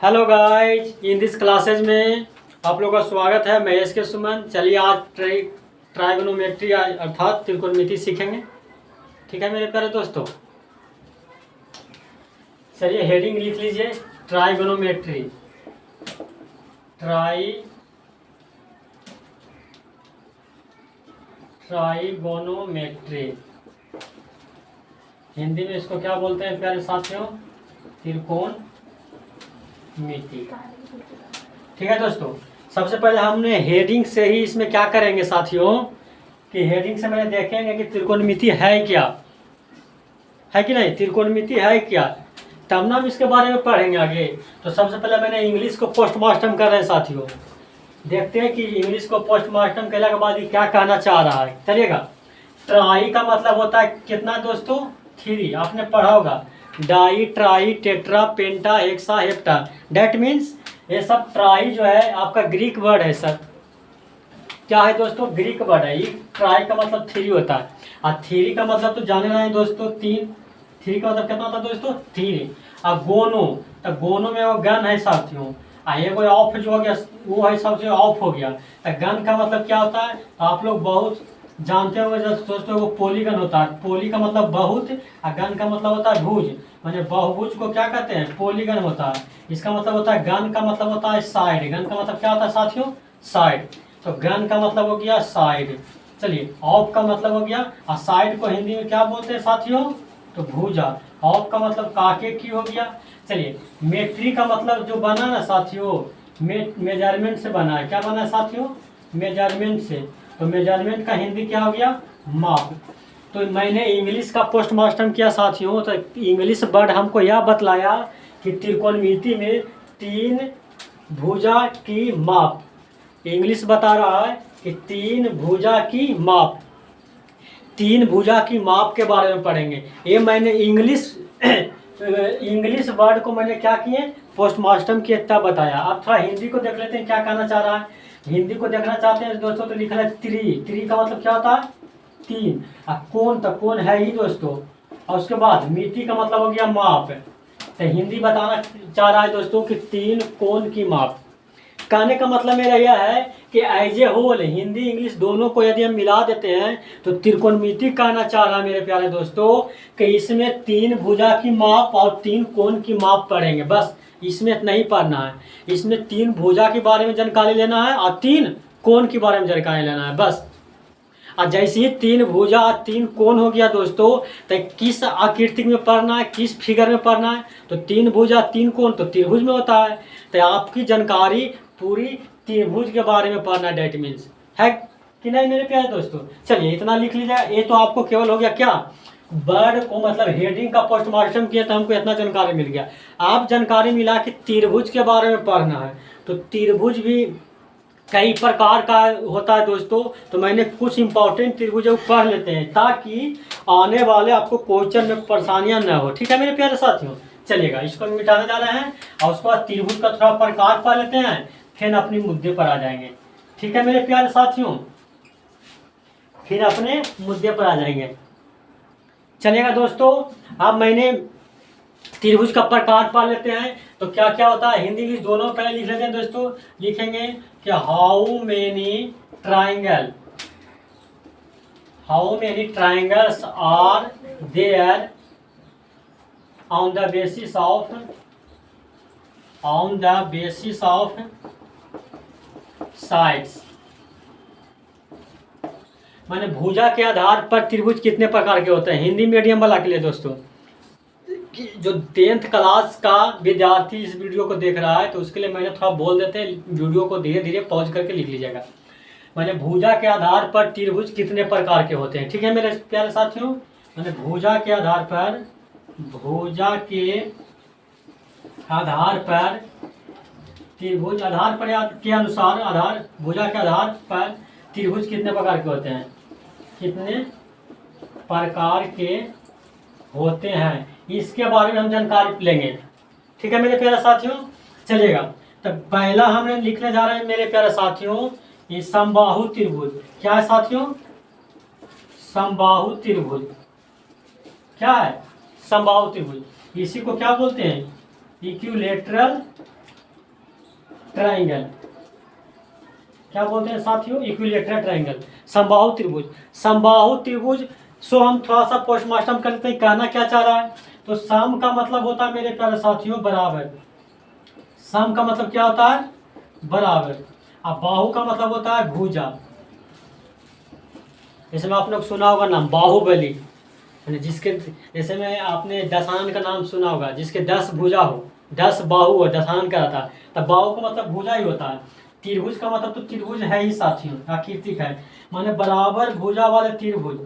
Hello guys, in this classes में आप लोगों का स्वागत है। मैं एस के सुमन। चलिए आज ट्राइगोनोमेट्री अर्थात त्रिकोणमिति सीखेंगे। ठीक है मेरे प्यारे दोस्तों, चलिए हेडिंग लिख लीजिए, ट्राइगोनोमेट्री। ट्राइगोनोमेट्री हिंदी में इसको क्या बोलते हैं प्यारे साथियों? त्रिकोण मिति। ठीक है दोस्तों, सबसे पहले हमने हेडिंग से ही इसमें क्या करेंगे साथियों कि हेडिंग से मैंने देखेंगे कि त्रिकोणमिति है क्या, है कि नहीं, त्रिकोणमिति है क्या, तब ना हम इसके बारे में पढ़ेंगे आगे। तो सबसे पहले मैंने इंग्लिश को पोस्टमार्टम कर रहे हैं साथियों। देखते हैं कि इंग्लिश को पोस्टमार्टम करने के बाद ये क्या कहना चाह रहा है। चलिएगा, ट्राई का मतलब होता है कितना दोस्तों? 3। आपने पढ़ा होगा di, tri, tetra, penta, hexa, hepta. That means ये सब ट्राई जो है आपका ग्रीक वर्ड है सर। क्या है दोस्तों? ग्रीक वर्ड है। ये ट्राई का मतलब 3 होता है और 3 का मतलब तो जाने रहे हैं दोस्तों 3। 3 का मतलब कितना होता है दोस्तों? 3। और गोनो, तो गोनो में वो गन है साथियों। ये कोई ऑफ जो हो गया वो है सबसे ऑफ हो गया। तो गन का मतलब क्या होता है? तो आप लोग बहुत जानते होंगे, जब सोचते हो वो पोलीगन होता है। पोली का मतलब बहुत और गन का मतलब होता है भुज। माने बहुभुज को क्या कहते हैं? पोलीगन होता है। इसका मतलब होता है गन का मतलब होता है साइड। गन का मतलब क्या होता है साथियों? साइड। तो गन का मतलब हो गया साइड। चलिए, ऑफ का मतलब हो गया, और साइड को हिंदी में क्या बोलते हैं साथियों? तो भुजा। ऑफ का मतलब काके की हो गया। चलिए, मेट्री का मतलब जो बना ना साथियों, मेजरमेंट से बना है। क्या बना है साथियों? मेजरमेंट से। तो मेजरमेंट का हिंदी क्या हो गया? माप। तो मैंने इंग्लिश का पोस्टमार्टम किया साथियों। तो इंग्लिश वर्ड हमको यह बतलाया कि त्रिकोणमिति में 3 भुजा की माप। इंग्लिश बता रहा है कि 3 भुजा की माप। 3 भुजा की माप के बारे में पढ़ेंगे। ये मैंने इंग्लिश इंग्लिश वर्ड को मैंने क्या किए? पोस्टमार्टम किए तब बताया। अब थोड़ा हिंदी को देख लेते हैं क्या कहना चाह रहा है। हिंदी को देखना चाहते हैं दोस्तों तो लिखना है त्रि का मतलब क्या होता है? 3। और कोण, तो कोण है ही दोस्तों। और उसके बाद मिति का मतलब हो गया माप। तो हिंदी बताना चाह रहा है दोस्तों कि 3 कोण की माप। कहने का मतलब मेरा यह है कि as a whole Hindi English दोनों को यदि हम मिला देते हैं तो त्रिकोणमिति कहना चाह रहा है मेरे प्यारे दोस्तों कि इसमें 3 भुजा की माप और 3 कोण की माप पढ़ेंगे। बस इसमें नहीं पढ़ना है। इसमें 3 भुजा के बारे में जानकारी लेना है और 3 कोण के बारे में जानकारी लेना है बस। और जैसे ही 3 भुजा और 3 कोण हो गया दोस्तों, तो किस आकृति में पढ़ना है, किस फिगर में पढ़ना है? तो 3 भुजा 3 कोण तो त्रिभुज में होता है। तो आपकी जानकारी पूरी त्रिभुज के बारे में पढ़ना डेट मीन्स है कि नहीं मेरे प्यारे दोस्तों? चलिए इतना लिख लीजिए। ये तो आपको केवल हो गया क्या? वर्ड को मतलब हेडिंग का पोस्टमार्टम किया तो हमको इतना जानकारी मिल गया। आप जानकारी मिला कि त्रिभुज के बारे में पढ़ना है। तो त्रिभुज भी कई प्रकार का होता है दोस्तों। तो मैंने कुछ इंपॉर्टेंट त्रिभुज पढ़ लेते हैं ताकि आने वाले आपको क्वेश्चन में परेशानियां न हो। ठीक है मेरे प्यारे साथियों? चलिएगा, इसको मिटाने जा रहे हैं और उसके बाद त्रिभुज का थोड़ा प्रकार पढ़ लेते हैं, फिर अपने मुद्दे पर आ जाएंगे। ठीक है मेरे प्यारे साथियों, फिर अपने मुद्दे पर आ जाएंगे। चलिएगा दोस्तों, अब मैंने त्रिभुज का प्रकार पढ़ लेते हैं। तो क्या क्या होता है हिंदी इंग्लिश दोनों पहले लिख लेते हैं दोस्तों। लिखेंगे कि how many triangles are there on the basis of sides. माने भुजा के आधार पर त्रिभुज कितने प्रकार के होते हैं? हिंदी मीडियम वाला के लिए दोस्तों, कि जो 10th क्लास का विद्यार्थी इस वीडियो को देख रहा है तो उसके लिए मैंने थोड़ा बोल देते हैं, वीडियो को धीरे धीरे पॉज करके लिख लीजिएगा। मैंने भुजा के आधार पर त्रिभुज कितने प्रकार के होते हैं। ठीक है मेरे प्यारे साथियों, मैंने भुजा के आधार पर त्रिभुज आधार पर के अनुसार भुजा के आधार पर त्रिभुज कितने प्रकार के होते हैं, कितने प्रकार के होते हैं, इसके बारे में हम जानकारी लेंगे। ठीक है मेरे प्यारे साथियों? चलिएगा, तो पहला हमने लिखने जा रहे हैं मेरे प्यारे साथियों, ये समबाहु त्रिभुज। क्या है साथियों? समबाहु त्रिभुज। क्या है? समबाहु त्रिभुज। इसी को क्या बोलते हैं? इक्विलैटरल ट्राइंगल, क्या बोलते हैं साथियों, इक्विलेटरल ट्राइंगल, समबाहु त्रिभुज। समबाहु त्रिभुज सो हम थोड़ा सा पोस्टमार्टम करते हैं, कहना क्या चाह रहा है। तो सम का मतलब होता है मेरे प्यारे साथियों बराबर, सम का मतलब क्या होता है, बराबर। अब बाहु का मतलब होता है भुजा, जैसे में आप लोग सुना होगा नाम बाहुबली, जिसके जैसे में आपने दशानन का नाम सुना होगा, जिसके 10 भुजा हो, 10 बाहु हो, दशानन का था। तब बाहु का मतलब भुजा ही होता है। त्रिभुज का मतलब तो त्रिभुज है ही साथियों, आकृतिक है, माने बराबर भुजा वाले त्रिभुज।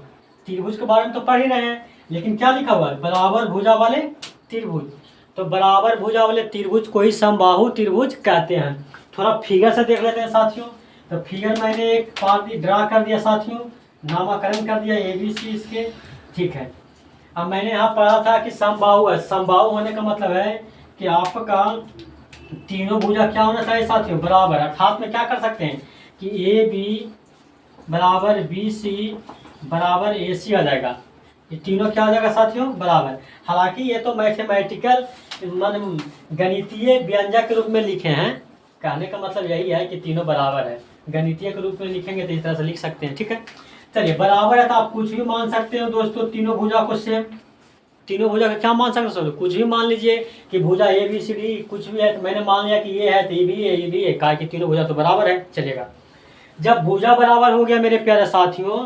त्रिभुज के बारे में तो पढ़ ही रहे हैं, लेकिन क्या लिखा हुआ है, बराबर भुजा वाले त्रिभुज। तो बराबर भुजा वाले त्रिभुज को ही समबाहु त्रिभुज कहते हैं। थोड़ा फिगर से देख लेते हैं साथियों। तो फिगर मैंने एक पार्ट ड्रा कर दिया साथियों, नामकरण कर दिया ABC इसके, ठीक है। अब मैंने यहाँ पढ़ा था कि समबाहु है, समबाहु होने का मतलब है कि आपका तीनों भुजा क्या होना चाहिए साथियों, बराबर। अर्थात में क्या कर सकते हैं कि AB बराबर BC बराबर AC आ जाएगा, ये तीनों क्या आ जाएगा साथियों, बराबर। हालांकि ये तो मैथमेटिकल मन गणितीय व्यंजक के रूप में लिखे हैं, कहने का मतलब यही है कि तीनों बराबर है। गणितीय के रूप में लिखेंगे तो इस तरह से लिख सकते हैं, ठीक है। चलिए बराबर है तो आप कुछ भी मान सकते हो दोस्तों, तीनों भुजा को सेम, तीनों भुजा का क्या मान सकते हो, कुछ भी मान लीजिए कि भुजा ABCD कुछ भी है। तो मैंने मान लिया कि ये है तो ये भी है, ये भी है, कहा कि तीनों भुजा तो बराबर है, चलेगा। जब भुजा बराबर हो गया मेरे प्यारे साथियों,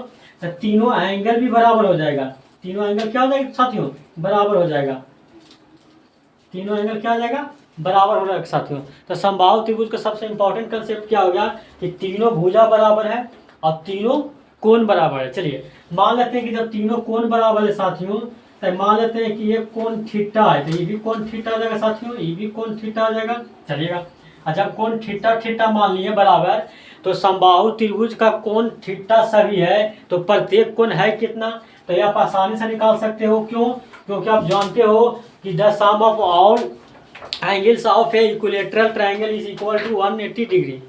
तो तीनों एंगल भी बराबर हो जाएगा। तीनों एंगल क्या हो जाएगा साथियों, बराबर हो जाएगा। तीनों एंगल क्या आ जाएगा, बराबर हो जाएगा साथियों। तो समबाहु त्रिभुज का सबसे इंपॉर्टेंट कंसेप्ट क्या हो गया कि तीनों भुजा बराबर है और तीनों कोण बराबर है। चलिए मान लेते हैं कि जब तीनों कोण बराबर है साथियों, तो मान लेते हैं कि ये कोण थीटा है, तो ये भी कोण थीटा आ जाएगा साथियों, ये भी कोण थीटा आ जाएगा, चलिएगा। और जब कोण थीटा थीटा मान लिए बराबर, तो समबाहु त्रिभुज का कोण थीटा सभी है, तो प्रत्येक कोण है कितना, तो ये आप आसानी से निकाल सकते हो। क्यों, क्योंकि आप जानते हो कि the sum of all angles of a equilateral triangle is equal to 180 degree,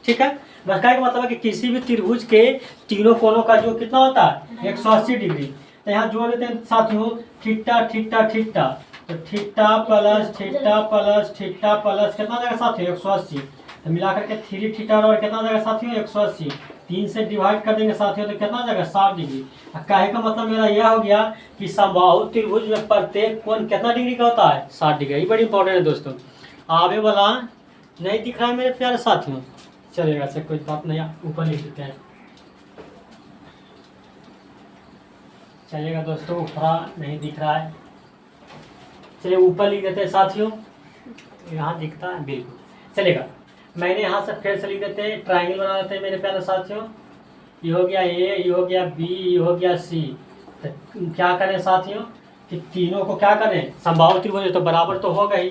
ठीक है। बस का मतलब है कि किसी भी त्रिभुज के तीनों कोणों का जो कितना होता है 180 डिग्री। तो यहाँ जोड़ देते हैं साथियों, थीटा थीटा थीटा, तो theta plus theta plus theta plus कितना जाएगा साथियों 180, तो मिलाकर के 3 थीटा और कितना जाएगा साथियों 180, 3 से डिवाइड कर देंगे साथियों तो कितना जाएगा 60 डिग्री। कहे का मतलब मेरा यह हो गया कि समबाहु त्रिभुज में प्रत्येक कोण कितना डिग्री का होता है 60 डिग्री। ये बड़ी इंपॉर्टेंट है दोस्तों, आगे वाला नहीं दिख रहा है मेरे प्यारे साथियों, चलेगा से कोई बात नहीं, ऊपर लिख देते हैं, चलिएगा दोस्तों, ऊपर नहीं दिख रहा है, चलिए ऊपर लिख देते हैं साथियों, यहाँ दिखता है बिल्कुल, चलेगा। मैंने यहाँ से फिर से लिख देते हैं, ट्राइंगल बना देते हैं मेरे प्यारे साथियों। ये हो गया A, ये हो गया B, ये हो गया C। तो क्या करें साथियों कि तीनों को क्या करें, समबाहु त्रिभुज तो बराबर तो होगा ही,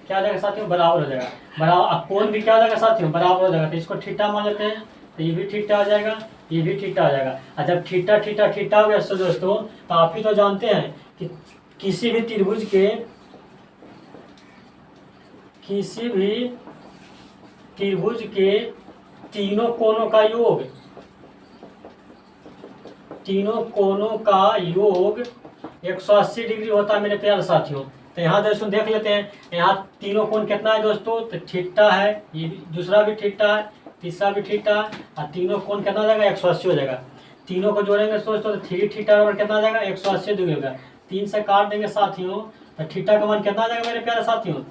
क्या हो जाएगा साथियों, बराबर हो जाएगा। बराबर अब कोण भी क्या हो जाएगा साथियों, बराबर हो जाएगा। तो इसको थीटा मान लेते हैं, तो ये भी थीटा हो जाएगा, ये भी थीटा हो जाएगा। और जब थीटा थीटा थीटा हो गया दोस्तों, तो आप ही तो जानते हैं कि किसी भी त्रिभुज के तीनों कोणों का योग, तीनों कोणों का योग 180 डिग्री होता है मेरे प्यारे साथियों। तो यहाँ दोस्तों देख लेते हैं, यहाँ तीनों कोण कितना है दोस्तों, तो थीटा है, ये भी दूसरा भी थीटा है, तीसरा भी थीटा है, और तीनों कोण कितना हो जाएगा 180 हो जाएगा। तीनों को जोड़ेंगे दोस्तों तो 3 थीटा और कितना आ जाएगा 180 डिग्री होगा। 3 से काट देंगे साथियों, तो थीटा का मान कितना आ जाएगा मेरे प्यारे साथियों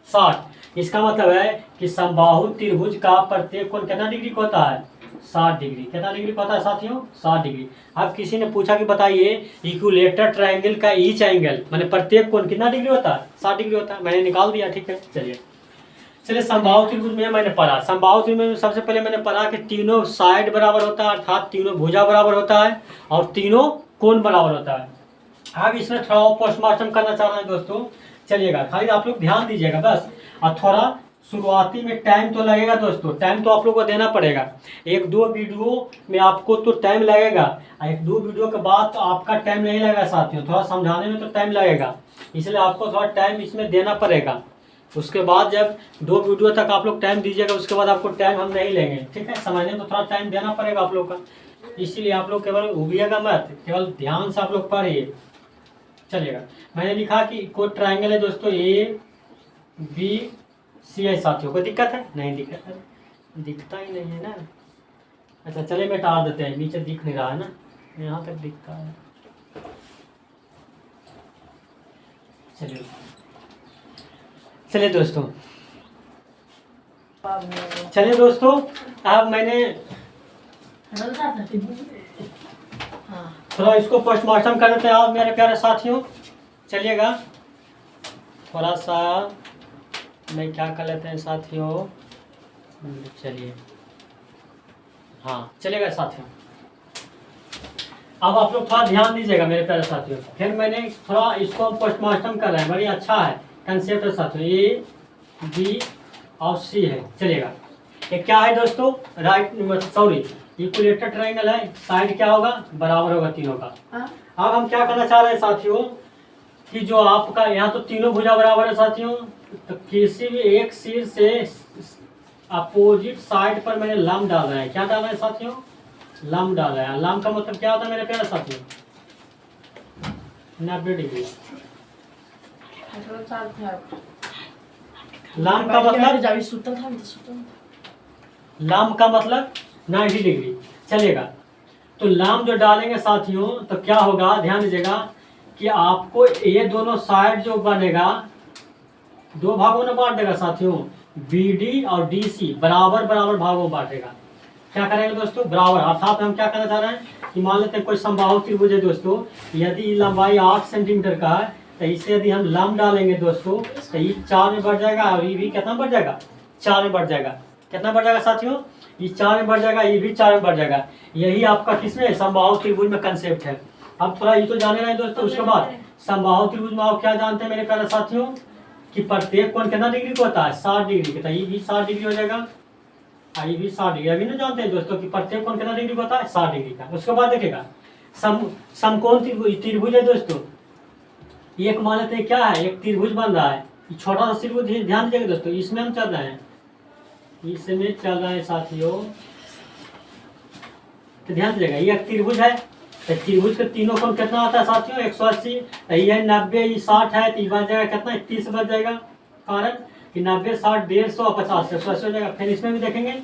60। इसका मतलब है कि समबाहु त्रिभुज का प्रत्येक कोण कितना डिग्री का होता है 60 डिग्री। कितना डिग्री का होता है साथियों 60 डिग्री। अब किसी ने पूछा कि बताइए इक्विलेटरल ट्रायंगल का ईच एंगल माने प्रत्येक कोण कितना डिग्री होता है 60 डिग्री होता है। मैंने निकाल दिया, ठीक है। चलिए समबाहु त्रिभुज में मैंने पढ़ा, समबाहु त्रिभुज में सबसे पहले मैंने पढ़ा कि तीनों साइड बराबर होता है, अर्थात तीनों भुजा बराबर होता है और तीनों कोण बराबर होता है। अब इसमें थोड़ा पोस्टमार्टम करना चाह रहे हैं दोस्तों, चलिएगा खाली आप लोग ध्यान दीजिएगा बस। और थोड़ा शुरुआती में टाइम तो लगेगा दोस्तों, टाइम तो आप लोग को देना पड़ेगा। 1-2 वीडियो में आपको तो टाइम लगेगा, 1-2 वीडियो के बाद तो आपका टाइम नहीं लगेगा साथियों, थोड़ा समझाने में तो टाइम लगेगा, इसलिए आपको थोड़ा टाइम इसमें देना पड़ेगा। उसके बाद जब 2 वीडियो तक आप लोग टाइम दीजिएगा, उसके बाद आपको टाइम हम नहीं लेंगे, ठीक है। समझने में तो थोड़ा टाइम देना पड़ेगा आप लोग का, इसीलिए आप लोग केवल उबिएगा मत, केवल ध्यान से आप लोग पढ़िए, चलिएगा। मैंने लिखा कि कोई ट्रायंगल है दोस्तों A B सी है साथियों। कोई दिक्कत है? नहीं दिखता ही नहीं है ना। अच्छा चलिए मिटा देते हैं, नीचे दिख नहीं रहा है ना, यहाँ तक दिखता है। चलिए चलिए दोस्तों, अब मैंने थोड़ा इसको पोस्टमार्टम कर देते हैं आप मेरे प्यारे साथियों। चलिएगा थोड़ा सा मैं क्या कर लेते हैं साथियों, चलिए हाँ चलिएगा साथियों। अब आप लोग थोड़ा ध्यान दीजिएगा मेरे प्यारे साथियों। फिर मैंने थोड़ा इसको पोस्टमार्टम कर रहा है, बड़ी अच्छा है कंसेप्ट है साथियों। ए बी और सी है। चलिएगा ये क्या है दोस्तों, राइट सॉरी इक्विलेटरल ट्रायंगल है, साइड क्या होगा, बराबर होगा तीनों का। अब हम क्या करना चाह रहे हैं साथियों कि जो आपका यहाँ तो तीनों भुजा बराबर है साथियों, तो किसी भी एक सिर से अपोजिट साइड पर मैंने लंब डाल रहा है। क्या डाल रहा है साथियों, लंब डाल रहा है। लंब का मतलब क्या होता है मेरे प्यारे साथियों, 90 डिग्री। लंब का मतलब 90 डिग्री। चलेगा तो लंब जो डालेंगे साथियों तो क्या होगा, ध्यान दीजिएगा कि आपको ये दोनों साइड जो बनेगा दो भागों में बांट देगा साथियों, BD और DC बराबर बराबर भागों में बांटेगा। क्या करेंगे दोस्तों, बराबर। अर्थात हम क्या करना चाह रहे हैं कि मान लेते हैं कोई समबाहु त्रिभुज है दोस्तों, यदि लंबाई 8 सेंटीमीटर का है तो इसे यदि हम लंब डालेंगे दोस्तों तो ये 4 में बढ़ जाएगा और ये भी कितना बढ़ जाएगा, 4 में बढ़ जाएगा। कितना बढ़ जाएगा साथियों, ये 4 में बढ़ जाएगा, ये भी 4 में बढ़ जाएगा। यही आपका किसमें, समबाहु त्रिभुज में कंसेप्ट है। अब थोड़ा ये तो जाने रहे दोस्तों। उसके बाद समबाहु त्रिभुज में आप क्या जानते हैं मेरे प्यारे साथियों कि प्रत्येक कोण कितना डिग्री को होता है, 60 डिग्री का। ये भी 60 डिग्री हो जाएगा, ये भी 60 डिग्री। अभी ना जानते हैं दोस्तों कि प्रत्येक कोण कितना डिग्री को होता है, 60 डिग्री का। उसके बाद देखिएगा समकोण त्रिभुज है दोस्तों। एक मान लेते हैं क्या है, एक त्रिभुज बन रहा है, छोटा सा त्रिभुज, ध्यान दीजिएगा दोस्तों, इसमें हम चल रहे हैं, इसमें चल रहे हैं साथियों। तो ध्यान दीजिएगा ये एक त्रिभुज है, तो त्रिभुज के तीनों कोण कितना आता है साथियों, 180। ये 90, ये 60 है, तो ये बच जाएगा कितना, 30 बच जाएगा। कारण कि 90, 60, 150 और 50 180 हो जाएगा। फिर इसमें भी देखेंगे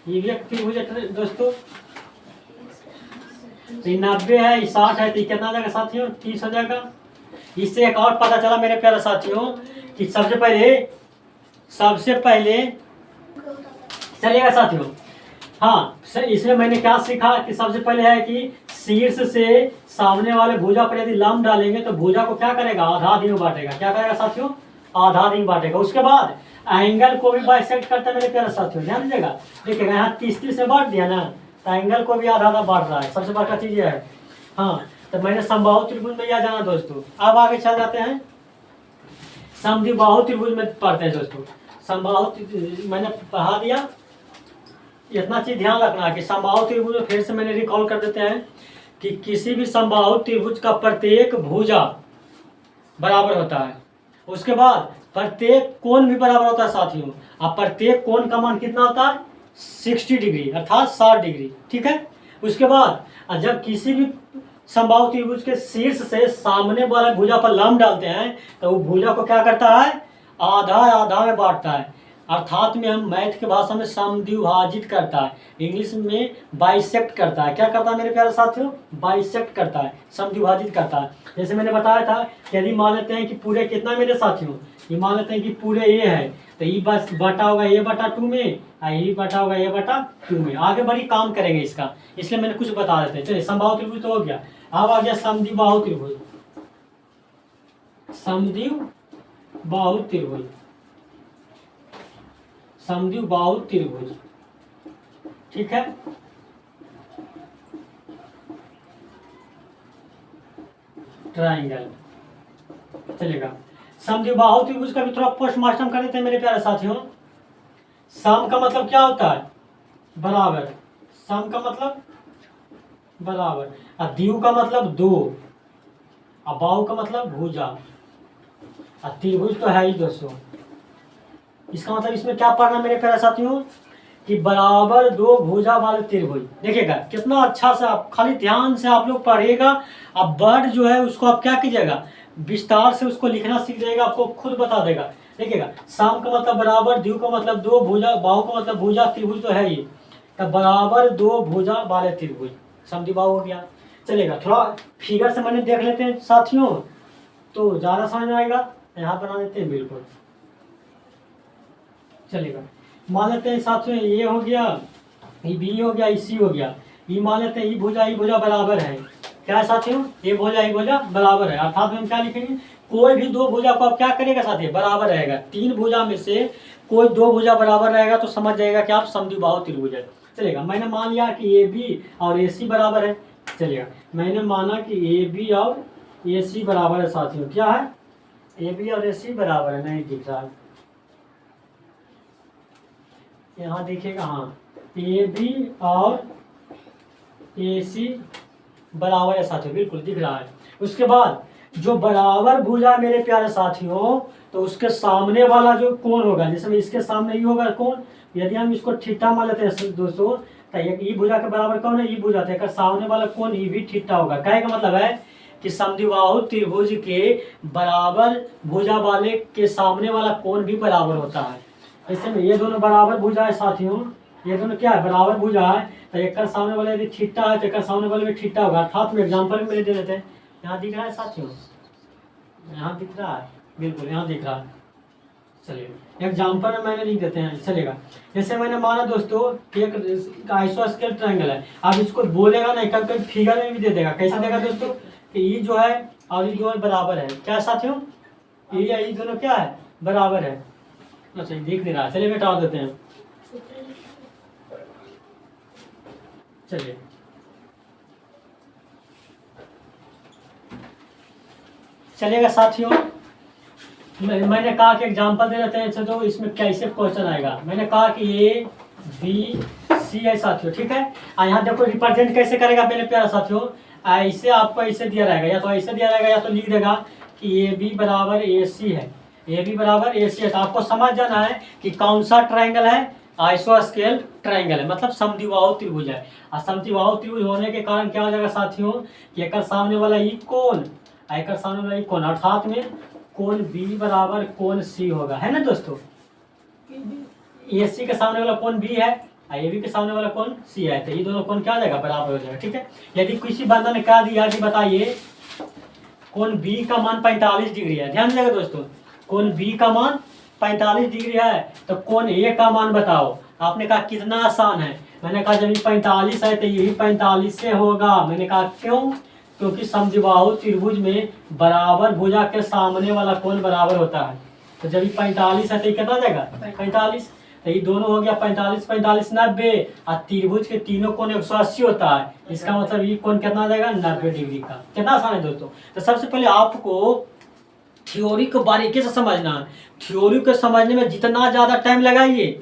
ये भी एक त्रिभुज है दोस्तों, तो ये 90 है, ये 60 है, तो ये कितना आ जाएगा साथियों, 30 हो जाएगा। इससे एक और पता चला मेरे प्यारे साथियों कि सबसे पहले चलिएगा साथियों, हाँ इसमें मैंने क्या सीखा कि सबसे पहले है कि शीर्ष से सामने वाले भुजा पर यदि लंब डालेंगे तो भुजा को क्या करेगा, आधा आधी में बांटेगा। क्या करेगा साथियों, आधा आधी में बांटेगा। उसके बाद एंगल को भी बाइसेक्ट करता है मेरे प्यारे साथियों, ध्यान दीजिएगा। देखिएगा यहाँ 30 में बांट दिया ना, तो एंगल को भी आधा आधा बांट रहा है। सबसे बड़का चीज है। हाँ तो मैंने समबाहु त्रिभुज में यह जाना दोस्तों। अब आगे चल जाते हैं, समद्विबाहु त्रिभुज में पढ़ते हैं दोस्तों। समबाहु मैंने पढ़ा दिया, इतना चीज ध्यान रखना कि समबाहु त्रिभुज में फिर से मैंने रिकॉल कर देते हैं कि किसी भी समबाहु त्रिभुज का प्रत्येक भुजा बराबर होता है। उसके बाद प्रत्येक कोण भी बराबर होता है साथियों। अब प्रत्येक कोण का मान कितना होता है, 60 डिग्री अर्थात 60 डिग्री, ठीक है। उसके बाद जब किसी भी समबाहु त्रिभुज के शीर्ष से सामने वाले भुजा पर लंब डालते हैं तो वो भुजा को क्या करता है, आधा आधा में बांटता है। अर्थात में हम मैथ की भाषा में समद्विभाजित करता है, इंग्लिश में बाइसेक्ट करता है। क्या करता है मेरे प्यारे साथियों, बाइसेक्ट करता है, समद्विभाजित करता है। जैसे मैंने बताया था कि यदि मान लेते हैं कि पूरे कितना मेरे साथियों, ये मान लेते हैं कि पूरे ये है तो ये बस बटा होगा ये बटा 2 में, ये बटा होगा ये बटा 2 में। आगे बड़ी काम करेंगे इसका, इसलिए मैंने कुछ बता देते हैं। चलिए समबाहु त्रिभुज तो हो गया। अब आ गया समद्विबाहु त्रिभुज। समद्विबाहु त्रिभुज, समद्विबाहु त्रिभुज, ठीक है। ट्राइंगल, चलेगा। समद्विबाहु त्रिभुज का भी थोड़ा पोस्टमार्टम कर देते हैं मेरे प्यारे साथियों। सम का मतलब क्या होता है, बराबर। सम का मतलब बराबर, और द्विगु का मतलब दो, और बाहु का मतलब भुजा, और त्रिभुज तो है ही दोस्तों। इसका मतलब इसमें क्या पढ़ना मेरे प्यारे साथियों कि बराबर दो भुजा वाले त्रिभुज। देखिएगा कितना अच्छा से, आप खाली ध्यान से आप लोग पढ़िएगा। अब वर्ड जो है उसको आप क्या कीजिएगा, विस्तार से उसको लिखना सीख जाएगा, आपको खुद बता देगा। देखिएगा सम का मतलब बराबर, द्वि का मतलब दो, भुजा बाहु का मतलब भुजा, त्रिभुज तो है ही, तब बराबर दो भुजा वाले त्रिभुज समद्विबाहु हो गया। चलेगा, थोड़ा फिगर से मैंने देख लेते हैं साथियों तो ज़्यादा समझ में आएगा। यहाँ बना देते हैं बिल्कुल। चलेगा, मान लेते हैं साथियों ये हो गया, ये बी हो गया, सी हो गया, ये मान लेते हैं ई भुजा बराबर है, क्या है साथियों, ये भुजा बराबर है। अर्थात हम क्या लिखेंगे, कोई भी दो भुजा को आप क्या करेगा साथियों, बराबर रहेगा। तीन भुजा में से कोई दो भुजा बराबर रहेगा तो समझ जाएगा कि आप समद्विबाहु त्रिभुज है। चलेगा, मैंने मान लिया कि ए बी और ए सी बराबर है। चलिएगा, मैंने माना कि ए बी और ए सी बराबर है साथियों, क्या है, ए बी और ए सी बराबर है, नहीं दिख रहा है, यहाँ देखिएगा, हाँ ए बी और ए सी बराबर है साथियों, बिल्कुल दिख रहा है। उसके बाद जो बराबर भुजा मेरे प्यारे साथियों, तो उसके सामने वाला जो कोण होगा, जिसमें इसके सामने ये होगा कोण, यदि हम इसको थीटा मान लेते हैं दोस्तों, तो ई भुजा के बराबर कौन है, ई भुजा थे, सामने वाला कोण ई भी थीटा होगा। कहे का मतलब है कि समद्विबाहु त्रिभुज के बराबर भुजा वाले के सामने वाला कोण भी बराबर होता है। ऐसे में ये दोनों बराबर भुजा है साथियों, ये दोनों क्या है, बराबर भुजा है, तो एक का सामने वाला यदि थीटा है तो एक का सामने वाले में थीटा होगा। अर्थात में एग्जाम्पल में दे देते हैं, यहाँ दिख रहा है साथियों, यहाँ दिख रहा है, बिल्कुल यहाँ दिख रहा है। चलिए एग्जाम्पल में मैंने लिख देते हैं। चलेगा, जैसे मैंने माना दोस्तों कि एक आइसोस्केल ट्रायंगल है, अब इसको बोलेगा नहीं, कभी फिगर में भी दे देगा। कैसे देगा दोस्तों, कि ये जो है और ये जो है बराबर है, क्या साथियों, ये दोनों क्या है, बराबर है। अच्छा, दिख नहीं रहा, चलिए बेटा देते हैं। चलिए, चलेगा साथियों, मैंने कहा कि एग्जांपल दे देते हैं तो इसमें कैसे क्वेश्चन आएगा। मैंने कहा कि ए बी सी है साथियों, ठीक है। यहाँ देखो रिप्रेजेंट कैसे करेगा मेरे प्यारे साथियों, ऐसे आपको ऐसे दिया रहेगा, या तो ऐसे दिया रहेगा या तो लिख देगा कि ए बी बराबर ए सी है, ए बी बराबर ए सी है। तो आपको समझ जाना है कि कौन सा ट्रायंगल है, आइसोस्केल ट्रायंगल है, मतलब समद्विबाहु त्रिभुज है। और समद्विबाहु त्रिभुज होने के कारण क्या हो जाएगा साथियों, कि एक सामने वाला ई कोण, एक सामने वाला ई कोण, अर्थात में कोण बी बराबर कोण सी होगा, है ना दोस्तों। ए सी के सामने वाला कोण बी है, ए बी के सामने वाला कोण सी है, तो ये दोनों कोण क्या हो जाएगा, बराबर हो जाएगा, ठीक है। यदि किसी बंदा ने क्या दिया कि बताइए कोण बी का मान 45 डिग्री है, ध्यान दीजिएगा दोस्तों, कोण बी का मान 45 डिग्री है, तो कोण ए का मान बताओ। आपने कहा कितना आसान है, मैंने कहा जब 45 है तो ये भी 45 से होगा। मैंने कहा क्यों, क्योंकि समद्विबाहु त्रिभुज में बराबर भुजा के सामने वाला कोण बराबर होता है। तो जब 45 है तो ये कितना जाएगा, 45, तो ये दोनों हो गया 45 45 90, और त्रिभुज के तीनों कोण 180 होता है। इसका मतलब ये कोण कितना जाएगा, 90 डिग्री का। कितना आसान है दोस्तों। तो सबसे पहले आपको थ्योरी को बारीकी से समझना है। थ्योरी को समझने में जितना ज़्यादा टाइम लगाइए,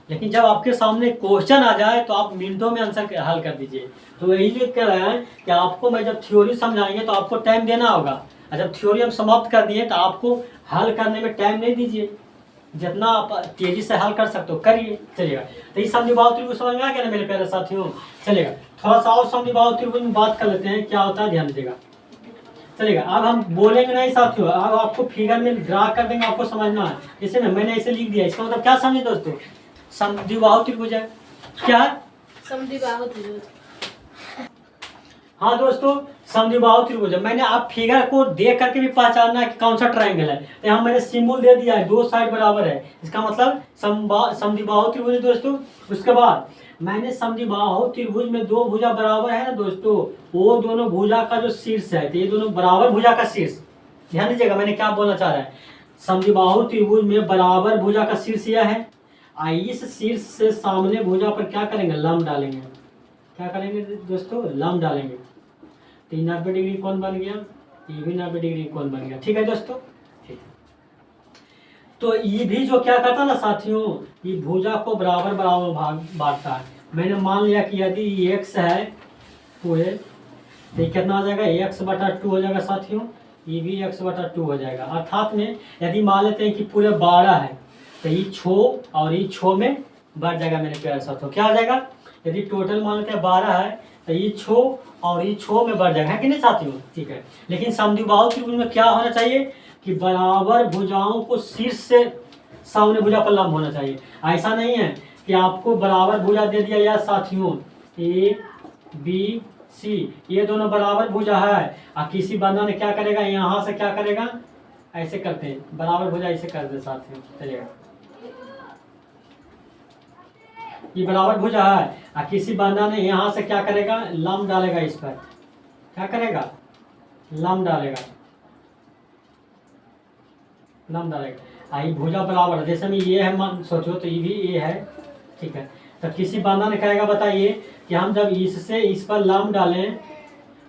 लेकिन जब आपके सामने क्वेश्चन आ जाए तो आप मिनटों में आंसर हल कर दीजिए। तो यही लिख कर रहे हैं कि आपको मैं जब थ्योरी समझाएंगे तो आपको टाइम देना होगा, और जब थ्योरी हम समाप्त कर दिए तो आपको हल करने में टाइम नहीं दीजिए, जितना आप तेजी से हल कर सकते हो करिए। चलिएगा, तो इस समद्विबाहु त्रिभुज समझ में आ गया ना मेरे प्यारे साथियों। चलेगा, थोड़ा सा और समद्विबाहु त्रिभुज में बात कर लेते हैं, क्या होता है ध्यान दीजिएगा। चलेगा, अब हम बोलेंगे नहीं साथियों, अब आपको फिगर में ड्रा कर देंगे, आपको समझना है। जैसे मैंने ऐसे लिख दिया, इसका मतलब क्या समझे दोस्तों, समद्विबाहु त्रिभुज है, क्या समद्विबाहु त्रिभुज। हाँ दोस्तों, समद्विबाहु त्रिभुज है। मैंने आप फिगर को देख करके भी पहचानना है कि कौन सा ट्रायंगल है। तो यहाँ मैंने सिंबल दे दिया है, दो साइड बराबर है, इसका मतलब समद्विबाहु त्रिभुज है दोस्तों। उसके बाद मैंने समद्विबाहु त्रिभुज में दो भुजा बराबर है ना दोस्तों, वो दोनों भुजा का जो शीर्ष है, तो ये दोनों बराबर भुजा का शीर्ष, ध्यान दीजिएगा मैंने क्या बोलना चाह रहा है। समद्विबाहु त्रिभुज में बराबर भुजा का शीर्ष यह है, इस शीर्ष से सामने भुजा पर क्या करेंगे, लंब डालेंगे। क्या करेंगे दोस्तों, लंब डालेंगे, तो 90 डिग्री कोण बन गया, ये भी 90 डिग्री कोण बन गया, ठीक है दोस्तों। ठीक, तो ये भी जो क्या करता है ना साथियों, ये भुजा को बराबर बराबर बांटता है। मैंने मान लिया कि यदि ये x है पूरे, तो ये कितना हो जाएगा, x/2 हो जाएगा साथियों, ये भी x/2 हो जाएगा। अर्थात में यदि मान लेते हैं कि पूरे 12 है, तो ये 6 और ये 6 में बढ़ जाएगा मेरे प्यारे साथियों, क्या हो जाएगा, यदि टोटल मान लेते हैं 12 है तो ये 6 और ये 6 में बढ़ जाएगा, है कि नहीं साथियों। ठीक है, लेकिन समद्विबाहु त्रिभुज में क्या होना चाहिए, कि बराबर भुजाओं को शीर्ष से सामने भुजा पर लंब होना चाहिए। ऐसा नहीं है कि आपको बराबर भुजा दे दिया या साथियों ए बी सी, ये दोनों बराबर भुजा है और किसी बंदा ने क्या करेगा, यहाँ से क्या करेगा, ऐसे करते हैं बराबर भुजा, ऐसे कर दे साथियों, चलेगा। ये बराबर भुजा है और किसी बंदा ने यहाँ से क्या करेगा, लंब डालेगा, इस पर क्या करेगा, लंब डालेगा, लंब डालेगा। आई भुजा बराबर, जैसे में ये है, मान सोचो तो ये भी ये है, ठीक है। तो किसी बंदा ने कहेगा बताइए कि हम जब इससे इस पर लंब डालें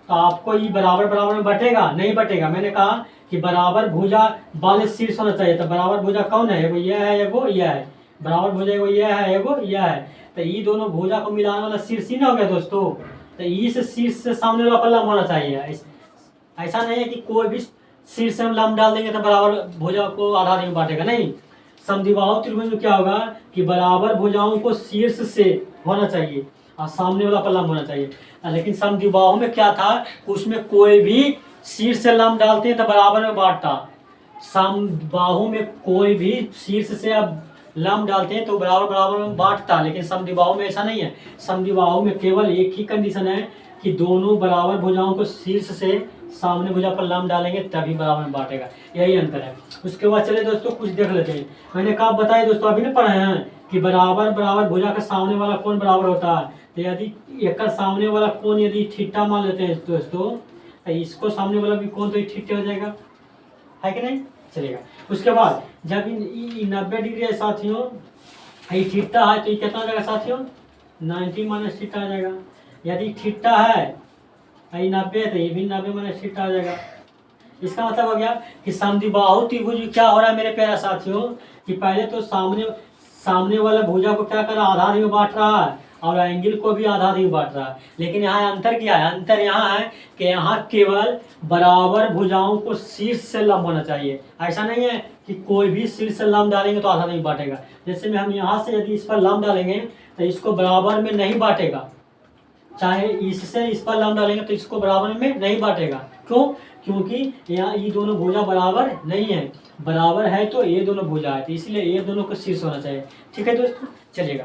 तो आपको ये बराबर बराबर में बटेगा, नहीं बटेगा। मैंने कहा कि बराबर भुजा वाले शीर्ष होना चाहिए। तो बराबर भुजा कौन है, एगो ये है, एगो यह है। बराबर भुजा एगो ये है, एगो यह है। तो ये दोनों भुजा को मिलाने वाला शीर्ष ही ना हो गया दोस्तों। तो इस शीर्ष से सामने वाला पर लंब होना चाहिए। ऐसा नहीं है कि कोई भी शीर्ष से हम लंब डाल देंगे तो बराबर भुजा को आधा नहीं बांटेगा, नहीं। समद्विबाहु त्रिभुज में क्या होगा कि बराबर भुजाओं को शीर्ष से होना चाहिए और सामने वाला पर लंब होना चाहिए। लेकिन समद्विबाहु में क्या था, उसमें कोई भी शीर्ष से लंब डालते हैं तो बराबर में बांटता। समबाहु में कोई भी शीर्ष से अब लंब डालते हैं तो बराबर बराबर में बांटता, लेकिन समद्विबाहु में ऐसा नहीं है। समद्विबाहु में केवल एक ही कंडीशन है कि दोनों बराबर भुजाओं को शीर्ष से सामने भुजा पर लंब डालेंगे तभी बराबर में बांटेगा, यही अंतर है। उसके बाद चले दोस्तों कुछ देख लेते हैं। मैंने कहा बताया दोस्तों, अभी नहीं पढ़े हैं कि बराबर बराबर भुजा के सामने वाला कोण बराबर होता है। तो यदि एक सामने वाला कोण यदि थीटा मान लेते हैं दोस्तों, तो इसको सामने वाला भी कोण तो थीटा हो जाएगा, है कि नहीं, चलेगा। उसके बाद जब 90 डिग्री है साथियों, ये थीटा है तो ये कितना हो जाएगा साथियों, 90 माइनस थीटा आ जाएगा। यदि थीटा है 90 है तो ये भी 90 माइनस थीटा आ जाएगा। इसका मतलब हो गया कि समद्विबाहु त्रिभुज क्या हो रहा है मेरे प्यारे साथियों, कि पहले तो सामने वाला भुजा को क्या कर रहा है, आधा में बांट रहा है और एंगल को भी आधा में बांट रहा है। लेकिन यहाँ अंतर क्या है, अंतर यहाँ है कि यहाँ केवल बराबर भुजाओं को शीर्ष से लंब होना चाहिए। ऐसा नहीं है कि कोई भी शीर्ष से लंब डालेंगे तो आधा नहीं बांटेगा। जैसे में हम यहाँ से यदि इस पर लंब डालेंगे तो इसको बराबर में नहीं बांटेगा, चाहे इससे इस पर लंब डालेंगे तो इसको बराबर में नहीं बांटेगा। क्यों, क्योंकि यहाँ ये दोनों भुजा बराबर नहीं है। बराबर है तो ये दोनों भुजा है, तो इसलिए ये दोनों को शीर्ष होना चाहिए। ठीक है दोस्तों, चलिएगा।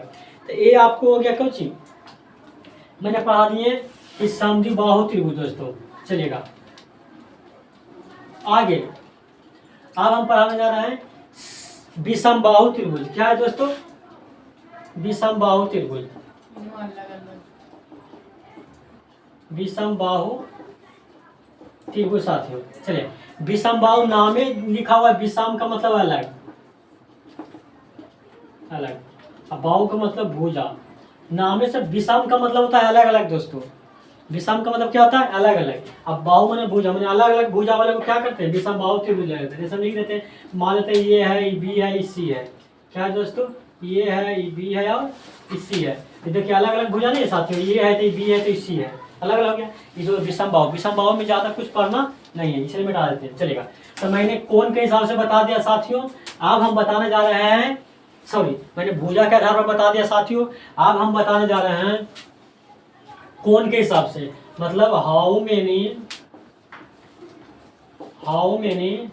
तो ये आपको हो गया क्यों चीज मैंने पढ़ा दिए कि समद्विबाहु त्रिभुज दोस्तों। चलिएगा आगे, अब हम पढ़ाने जा रहे हैं विषमबाहु त्रिभुज। क्या है दोस्तों, विषमबाहु त्रिभुज। विषमबाहु त्रिभुज साथियों, चलिए। विषमबाहु नाम में लिखा हुआ, विषम का मतलब अलग, अलग, अब बाहु का मतलब भुजा। नाम में से विषम का मतलब होता है अलग अलग दोस्तों। विषम का मतलब क्या होता है, अलग अलग। अब बाहु मैंने भुजा, मैंने अलग अलग भुजा वाले को क्या करते हैं, विषमबाहु त्रिभुज ले लेते हैं। जैसे लिख देते हैं, मान लेते हैं ये है, ये बी है, ये सी है। क्या है दोस्तों, ये है, ये बी है और ये सी है। देखिए अलग अलग भुजा नहीं है साथियों, ये है तो ये बी है तो ये सी है, अलग अलग हो गया। ये जो विषमबाहु, विषमबाहु में ज्यादा कुछ पढ़ना नहीं है, इसलिए मिटा देते हैं, चलेगा। तो मैंने कोण के हिसाब से बता दिया साथियों। अब हम बताने जा रहे हैं, सॉरी मैंने भुजा के आधार पर बता दिया साथियों। अब हम बताने जा रहे हैं कोण के हिसाब से, मतलब how many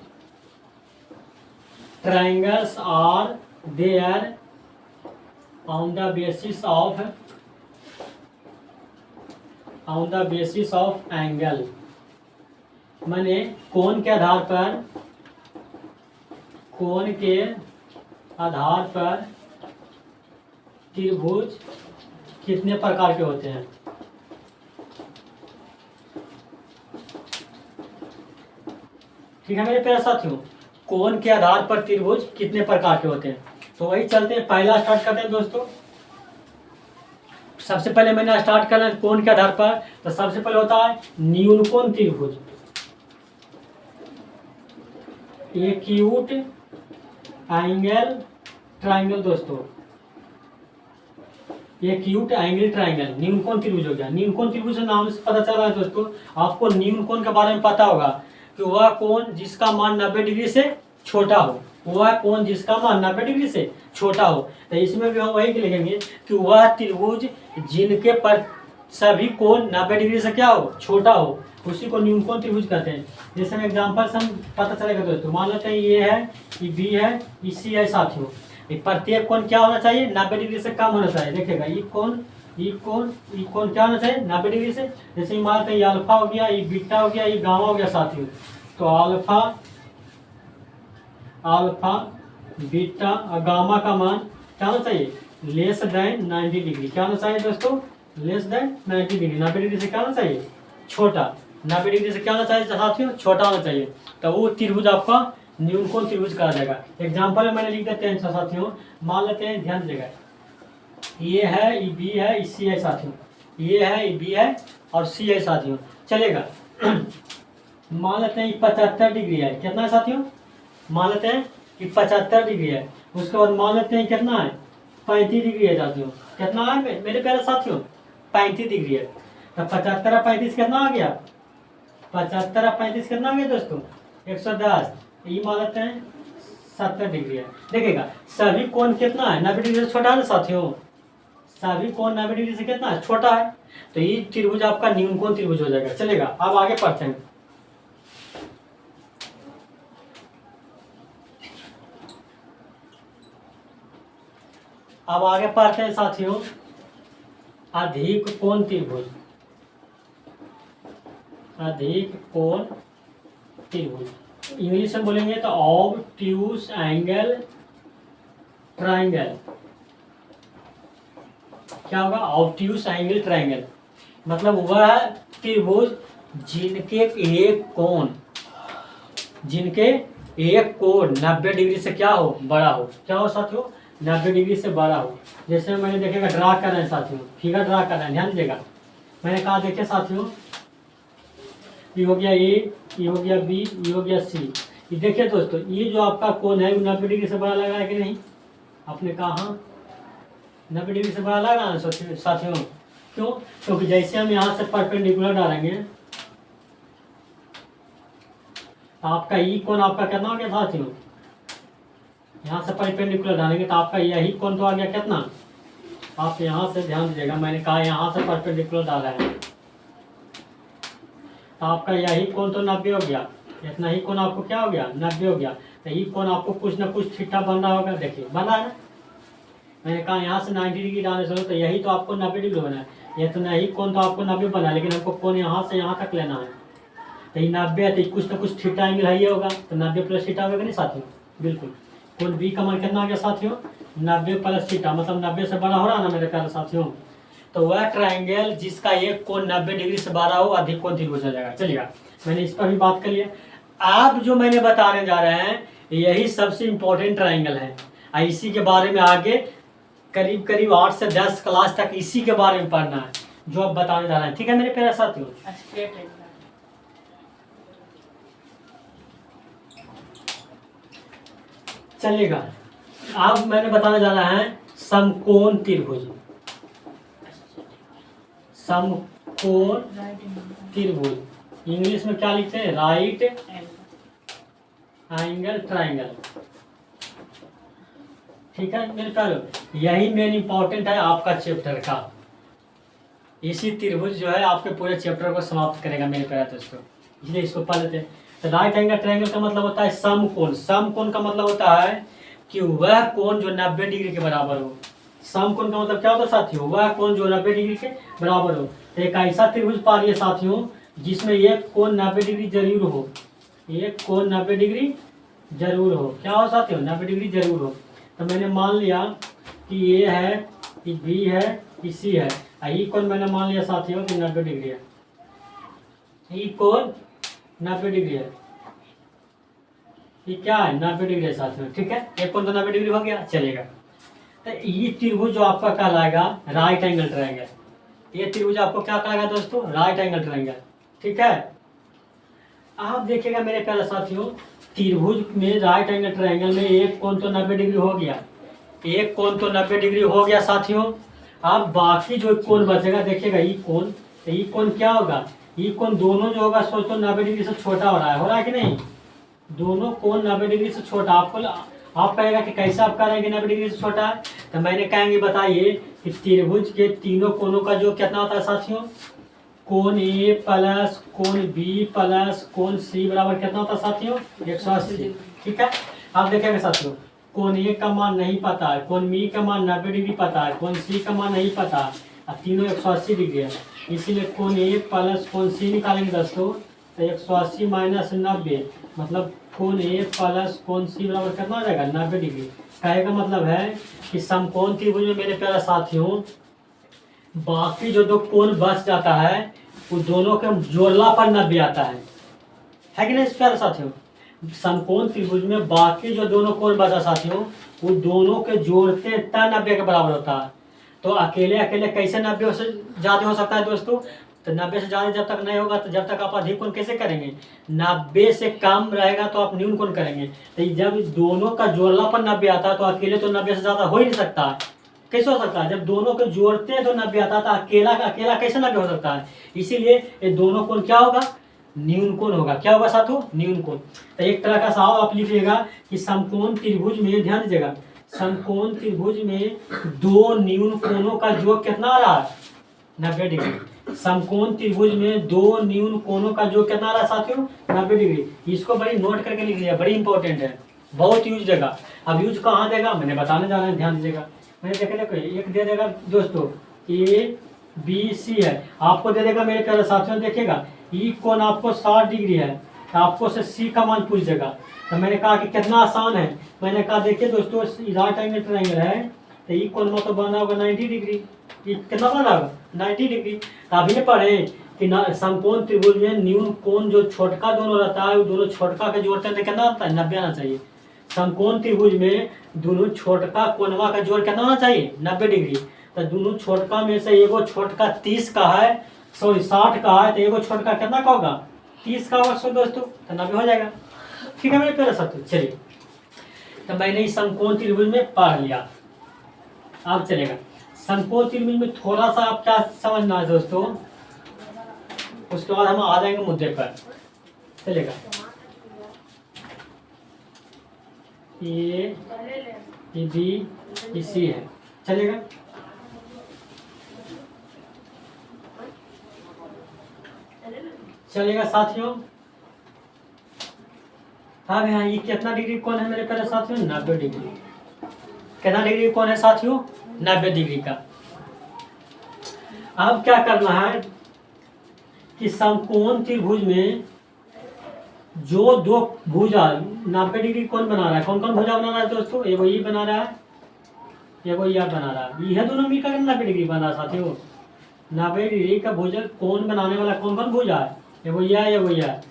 triangles are there on the basis of angle. मैंने कोण के आधार पर त्रिभुज कितने प्रकार के होते हैं। ठीक है मेरे प्यारे साथियों, कोण के आधार पर त्रिभुज कितने प्रकार के होते हैं। तो वही चलते हैं, पहला स्टार्ट करते हैं दोस्तों। सबसे पहले मैंने स्टार्ट करना है कोण के आधार पर, तो सबसे पहले होता है न्यून कोण त्रिभुज, एक्यूट एंगल ट्रायंगल दोस्तों। एक्यूट एंगल ट्रायंगल न्यून कोण त्रिभुज हो गया। न्यून कोण त्रिभुज से नाम से पता चल रहा है दोस्तों। आपको न्यून कोण के बारे में पता होगा कि वह कोण जिसका मान 90 डिग्री से छोटा हो, वह कोण जिसका मान 90 डिग्री से छोटा हो। तो इसमें भी हम वही लिखेंगे कि वह त्रिभुज जिनके पर सभी कोण 90 डिग्री से क्या हो, छोटा हो, उसी को न्यूनकोण त्रिभुज कहते हैं। जैसे एग्जाम्पल से हम पता चलेगा दोस्तों, मान लेते हैं ये है, ये बी है, ये सी है साथियों। ये प्रत्येक कोण क्या होना चाहिए, 90 डिग्री से कम होना चाहिए। देखिएगा ये कोण क्या होना चाहिए, 90 डिग्री से। जैसे मान लेते हैं ये अल्फा हो गया, ये बीटा हो गया, ये गामा हो गया साथियों। तो अल्फा बीटा और गामा का मान क्या होना चाहिए, लेस देन 90 डिग्री। क्या होना चाहिए दोस्तों, लेस देन 90 डिग्री। 90 डिग्री से क्या होना चाहिए, छोटा। 90 डिग्री से क्या होना चाहिए साथियों, छोटा होना चाहिए। तो वो त्रिभुज आपका न्यूनकोण त्रिभुज कहा जाएगा। एग्जाम्पल में मैंने लिख देते हैं साथियों, मान लेते हैं, ध्यान देगा, ये है, ये बी है, ये सी है साथियों। ये है, ये बी है और सी है साथियों, चलेगा। मान लेते हैं 75 डिग्री है, कितना है साथियों, मान लेते हैं कि 75 डिग्री है। उसके बाद मान लेते हैं कितना है, 35 डिग्री है साथियों। कितना है मेरे प्यारे साथियों, 35 डिग्री है। तो 75 और 35 कितना आ गया, 75 और 35 कितना आ गया दोस्तों, 110। ये मान लेते हैं 70 डिग्री है। देखिएगा सभी कोण कितना है, 90 डिग्री से छोटा है ना साथियों। सभी कोण 90 डिग्री से कितना है, छोटा है। तो ये त्रिभुज आपका न्यूनकोण त्रिभुज हो जाएगा। चलेगा, अब आगे पढ़ते हैं। अब आगे पढ़ते हैं साथियों, अधिक कोण त्रिभुज। अधिक कोण त्रिभुज इंग्लिश में बोलेंगे तो ऑब्ट्यूज एंगल ट्राइंगल। क्या होगा, ऑब्ट्यूज एंगल ट्राइंगल मतलब वह त्रिभुज जिनके एक कोण 90 डिग्री से क्या हो, बड़ा हो। क्या हो साथियों, 90 डिग्री से बड़ा हो। जैसे मैंने देखेगा ड्रा कर रहे हैं साथियों, फिगर ड्रा कर रहे हैं, ध्यान दीजिएगा। मैंने कहा देखिए साथियों, ये हो गया ए, ये हो गया बी, ये हो गया सी। ये देखिए दोस्तों, ये जो आपका कोण है वो 90 डिग्री से बड़ा लगा है कि नहीं, आपने कहा 90 डिग्री से बड़ा लग रहा है साथियों। क्यों, क्योंकि जैसे हम यहाँ से परपेंडिकुलर डालेंगे आपका ई कोण आपका कितना हो गया साथियों, यहाँ से परपेंडिकुलर डालेंगे तो आपका यही कोण तो आ गया कितना। आप यहाँ से ध्यान दीजिएगा, मैंने कहा यहाँ से परपेंडिकुलर डाला है तो आपका यही कोण तो 90 हो गया। इतना ही कोण आपको क्या हो गया, 90 हो गया। तो ये कोण आपको कुछ ना कुछ थीटा बन रहा होगा। देखिए बना है, मैंने कहा यहाँ से 90 डिग्री डालने से तो यही तो आपको 90 डिग्री बना है। ये तो नहीं कोण तो आपको 90 बना है, लेकिन हमको कोण यहाँ से यहाँ तक लेना है। तो ये 90 है तो कुछ ना कुछ थीटा एंगल है, ये होगा तो 90 प्लस थीटा होगा नहीं साथियों। बिल्कुल, कोण बी का मान कितना आ गया साथियों, 90 प्लस थीटा, मतलब 90 से बड़ा हो रहा है ना मेरे प्यारे साथियों। तो वह ट्राइंगल जिसका एक कोण 90 डिग्री से बड़ा हो अधिक कोण त्रिभुज हो जाएगा। चलिएगा, मैंने इस पर भी बात कर लिया। आप जो मैंने बताने जा रहे हैं यही सबसे इम्पोर्टेंट ट्राइंगल है। इसी के बारे में आगे करीब करीब 8 से 10 क्लास तक इसी के बारे में पढ़ना है जो आप बताने जा रहे हैं। ठीक है मेरे प्यारे साथियों, चलिएगा। अब मैंने बताने जा रहा है समकोण त्रिभुज। समकोण त्रिभुज इंग्लिश में क्या लिखते हैं, राइट एंगल ट्राइंगल। ठीक है मेरे प्यारे, यही मेन इंपॉर्टेंट है आपका चैप्टर का। इसी त्रिभुज जो है आपके पूरे चैप्टर को समाप्त करेगा मेरे प्यारे दोस्तों, इसलिए इसको पढ़ लेते हैं। तो राइट एंगल ट्रायंगल का मतलब होता है समकोण। समकोण का मतलब होता है कि वह कोण जो 90 डिग्री के बराबर हो। समकोण का मतलब क्या होता है साथियों, वह कोण जो 90 डिग्री के बराबर हो। तो एक ऐसा त्रिभुज पा रही है साथियों जिसमें एक कोण 90 डिग्री जरूर हो। एक कोण 90 डिग्री जरूर हो। क्या हो साथियों, 90 डिग्री जरूर हो। तो मैंने मान लिया कि ये है, ये बी है, ये सी है। ये कोण मैंने मान लिया साथियों कि 90 डिग्री है। ये कोण 90 डिग्री है, ये क्या है 90 डिग्री है साथियों। ठीक है, एक कोण तो 90 डिग्री हो गया, चलेगा। तो ये त्रिभुज जो आपका कहलाएगा राइट एंगल ट्रायंगल। ये त्रिभुज आपको क्या कहलाएगा दोस्तों, राइट एंगल ट्रायंगल। ठीक है, आप देखिएगा मेरे प्यारे साथियों, त्रिभुज में राइट एंगल ट्रायंगल में एक कोण तो 90 डिग्री हो गया। एक कोण तो 90 डिग्री हो गया साथियों। अब बाकी जो कोण बचेगा देखिएगा, ये कोण, तो ये कोण क्या होगा, ये कोण दोनों जो होगा सोचो 90 डिग्री से छोटा हो रहा है कि नहीं। दोनों कोण 90 डिग्री से छोटा। आप कहेगा कि कैसे आप करेंगे 90 डिग्री से छोटा है, तो मैंने कहेंगे बताइए कि त्रिभुज के तीनों कोणों का जो कितना होता है साथियों, कोण ए प्लस कोण बी प्लस कोण सी बराबर कितना होता है साथियों 180। ठीक है, आप देखेंगे साथियों कोण ए का मान नहीं पता है, कोण बी का मान 90 डिग्री पता है, कोण सी का मान नहीं पता है, अब तीनों 180 डिग्री है, इसीलिए कोण ए प्लस कोण सी निकालेंगे दोस्तों तो 180 माइनस 90 मतलब कोण ए प्लस कोण सी बराबर कितना हो जाएगा 90 डिग्री। कहने का मतलब है कि समकोण त्रिभुज में मेरे प्यारे साथियों बाकी जो दो कोण बच जाता है वो दोनों के जोड़ला पर 90 आता है कि नहीं प्यारे साथियों। समकोण त्रिभुज में बाकी जो दोनों कोण बचा साथियों वो दोनों के जोड़ते तब 90 के बराबर होता है। तो अकेले अकेले कैसे 90 से ज़्यादा हो सकता है दोस्तों, तो 90 से ज़्यादा जब तक नहीं होगा तो जब तक आप अधिक कोण कैसे करेंगे, 90 से कम रहेगा तो आप न्यून कोण करेंगे। तो जब दोनों का जोड़ला पर 90 आता है तो अकेले तो 90 से ज़्यादा हो ही नहीं सकता है। कैसे हो सकता है, जब दोनों के जोड़ते हैं तो 90 आता है, तो अकेला का अकेला कैसे 90 हो सकता है। इसीलिए ये दोनों कोण क्या होगा, न्यून कोण होगा। क्या होगा साथियों, न्यून कोण। तो एक तरह का साव आप लिखिएगा कि समकोण त्रिभुज में, ध्यान दीजिएगा, समकोण त्रिभुज में दो न्यून कोणों का योग कितना आ रहा है 90 डिग्री। समकोण त्रिभुज में दो न्यून कोणों का योग कितना आ रहा है साथियों 90 डिग्री। इसको बड़ी नोट करके लिख लीजिए, बड़ी इंपॉर्टेंट है, बहुत यूज देगा। अब यूज कहाँ देगा मैंने बताने जा रहा है, ध्यान दीजिएगा। मैंने देखा एक दे देगा दोस्तों ए बी सी है, आपको दे देगा मेरे प्यारे साथियों, देखिएगा ई कोण आपको 60 डिग्री है तो आपको से सी का मान पूछ देगा। तो मैंने कहा कि कितना आसान है, मैंने कहा देखिए दोस्तों राइट एंगल ट्रायंगल है तो ई कोण मतलब बना होगा 90 डिग्री। ये कितना बना होगा 90 डिग्री। तो अभी पढ़े कि समकोण त्रिभुज में न्यून कोण जो छोटका दोनों रहता है वो दोनों छोटका के जोड़ते हैं तो कितना आता है 90 आना चाहिए। समकोण त्रिभुज में दोनों छोटका कोणवा का जोड़ कितना होना चाहिए 90 डिग्री। तो दोनों छोटका में से एगो छोटका 30 का है, सॉरी 60 का है, तो एगो छोटका कितना का होगा 30 का होगा। सो दोस्तों तो 90 हो जाएगा। ठीक है मेरे प्यारे साथियों, चलिए तो मैंने इस समकोण त्रिभुज में पढ़ लिया। अब चलेगा समकोण त्रिभुज में थोड़ा सा आप क्या समझना है दोस्तों, उसके बाद हम आ जाएंगे मुद्दे पर। चलेगा ए बी सी है, चलेगा। चलेगा साथियों। अब यहाँ ये कितना डिग्री कोण है मेरे प्यारे साथियों 90 डिग्री। कितना डिग्री कोण है साथियों 90 डिग्री का। अब क्या करना है कि समकोण त्रिभुज में जो दो भुजा 90 डिग्री कोण बना रहा है, कौन कौन भुजा बना रहा है दोस्तों, एगो ये बना रहा है, एगो यह बना रहा है, यह दोनों मिलकर 90 डिग्री बना रहा साथियों। 90 डिग्री का भुजा कोण बनाने वाला कौन कौन भुजा है, एगो यह, एगो यह,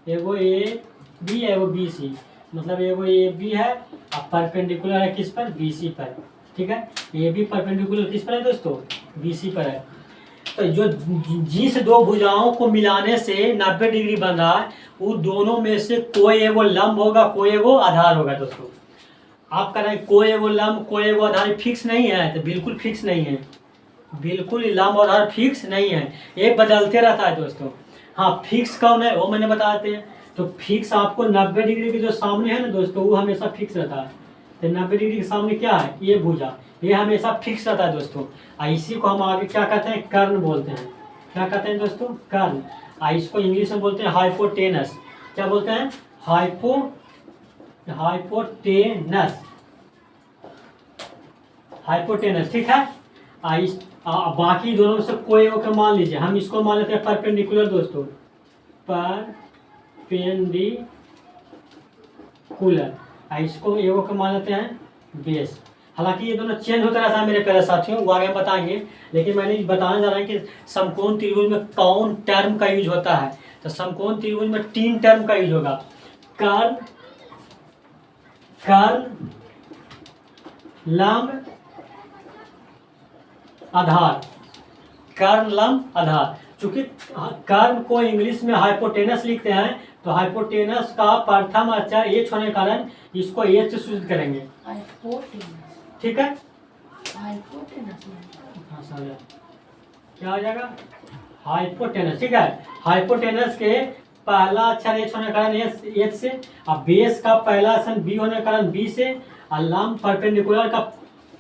एगो ए बी, एगो बी सी, मतलब एगो ए बी है और परपेंडिकुलर है किस पर बी सी पर। ठीक है, ए बी परपेंडिकुलर किस पर है दोस्तों बी सी पर है। तो जो जिस दो भुजाओं को मिलाने से 90 डिग्री बन रहा है वो दोनों में से कोई एगो लंब होगा, कोई एगो आधार होगा दोस्तों। आप कह रहे हैं कोई एगो लंब कोई एगो आधार फिक्स नहीं है, तो बिल्कुल फिक्स नहीं है, बिल्कुल लंब और आधार फिक्स नहीं है, ये बदलते रहता है दोस्तों। हाँ फिक्स कौन है वो मैंने बता देते हैं। तो फिक्स आपको 90 डिग्री के जो सामने है ना दोस्तों वो हमेशा फिक्स रहता है। तो 90 डिग्री के सामने क्या है ये भुजा, ये हमेशा फिक्स रहता है दोस्तों। इसी को हम आगे क्या कहते हैं कर्ण बोलते हैं। क्या कहते हैं दोस्तों कर्ण। इसको इंग्लिश में बोलते हैं हाइपोटेनस। क्या बोलते हैं हाइपोटेनस, हाइपोटेनस। ठीक है, बाकी दोनों से कोई एक मान लीजिए, हम इसको मान लेते हैं परपेंडिकुलर दोस्तों, परपेंडिकुलर। इसको एगो के मान लेते हैं बेस। हालांकि ये दोनों चेंज होता रहता है मेरे प्यारे साथियों, वो आगे बताएंगे, लेकिन मैंने बताने जा रहा है कि समकोण त्रिभुज में कौन टर्म का यूज होता है। तो समकोण त्रिभुज में 3 टर्म का यूज होगा, कर्ण, कर्ण, लंब, आधार। कर्ण, लंब, आधार। चूंकि कर्ण को इंग्लिश में हाइपोटेनस लिखते हैं तो हाइपोटेनस का प्रथम अक्षर एच होने के कारण इसको एच से सूचित करेंगे। ठीक है, क्या हो जाएगा हाइपोटेनस। ठीक है, हाइपोटेनस के पहला अक्षर एच होने के कारण एच से, और बेस का पहला अक्षर बी होने के कारण बी से, और लंब परपेंडिकुलर का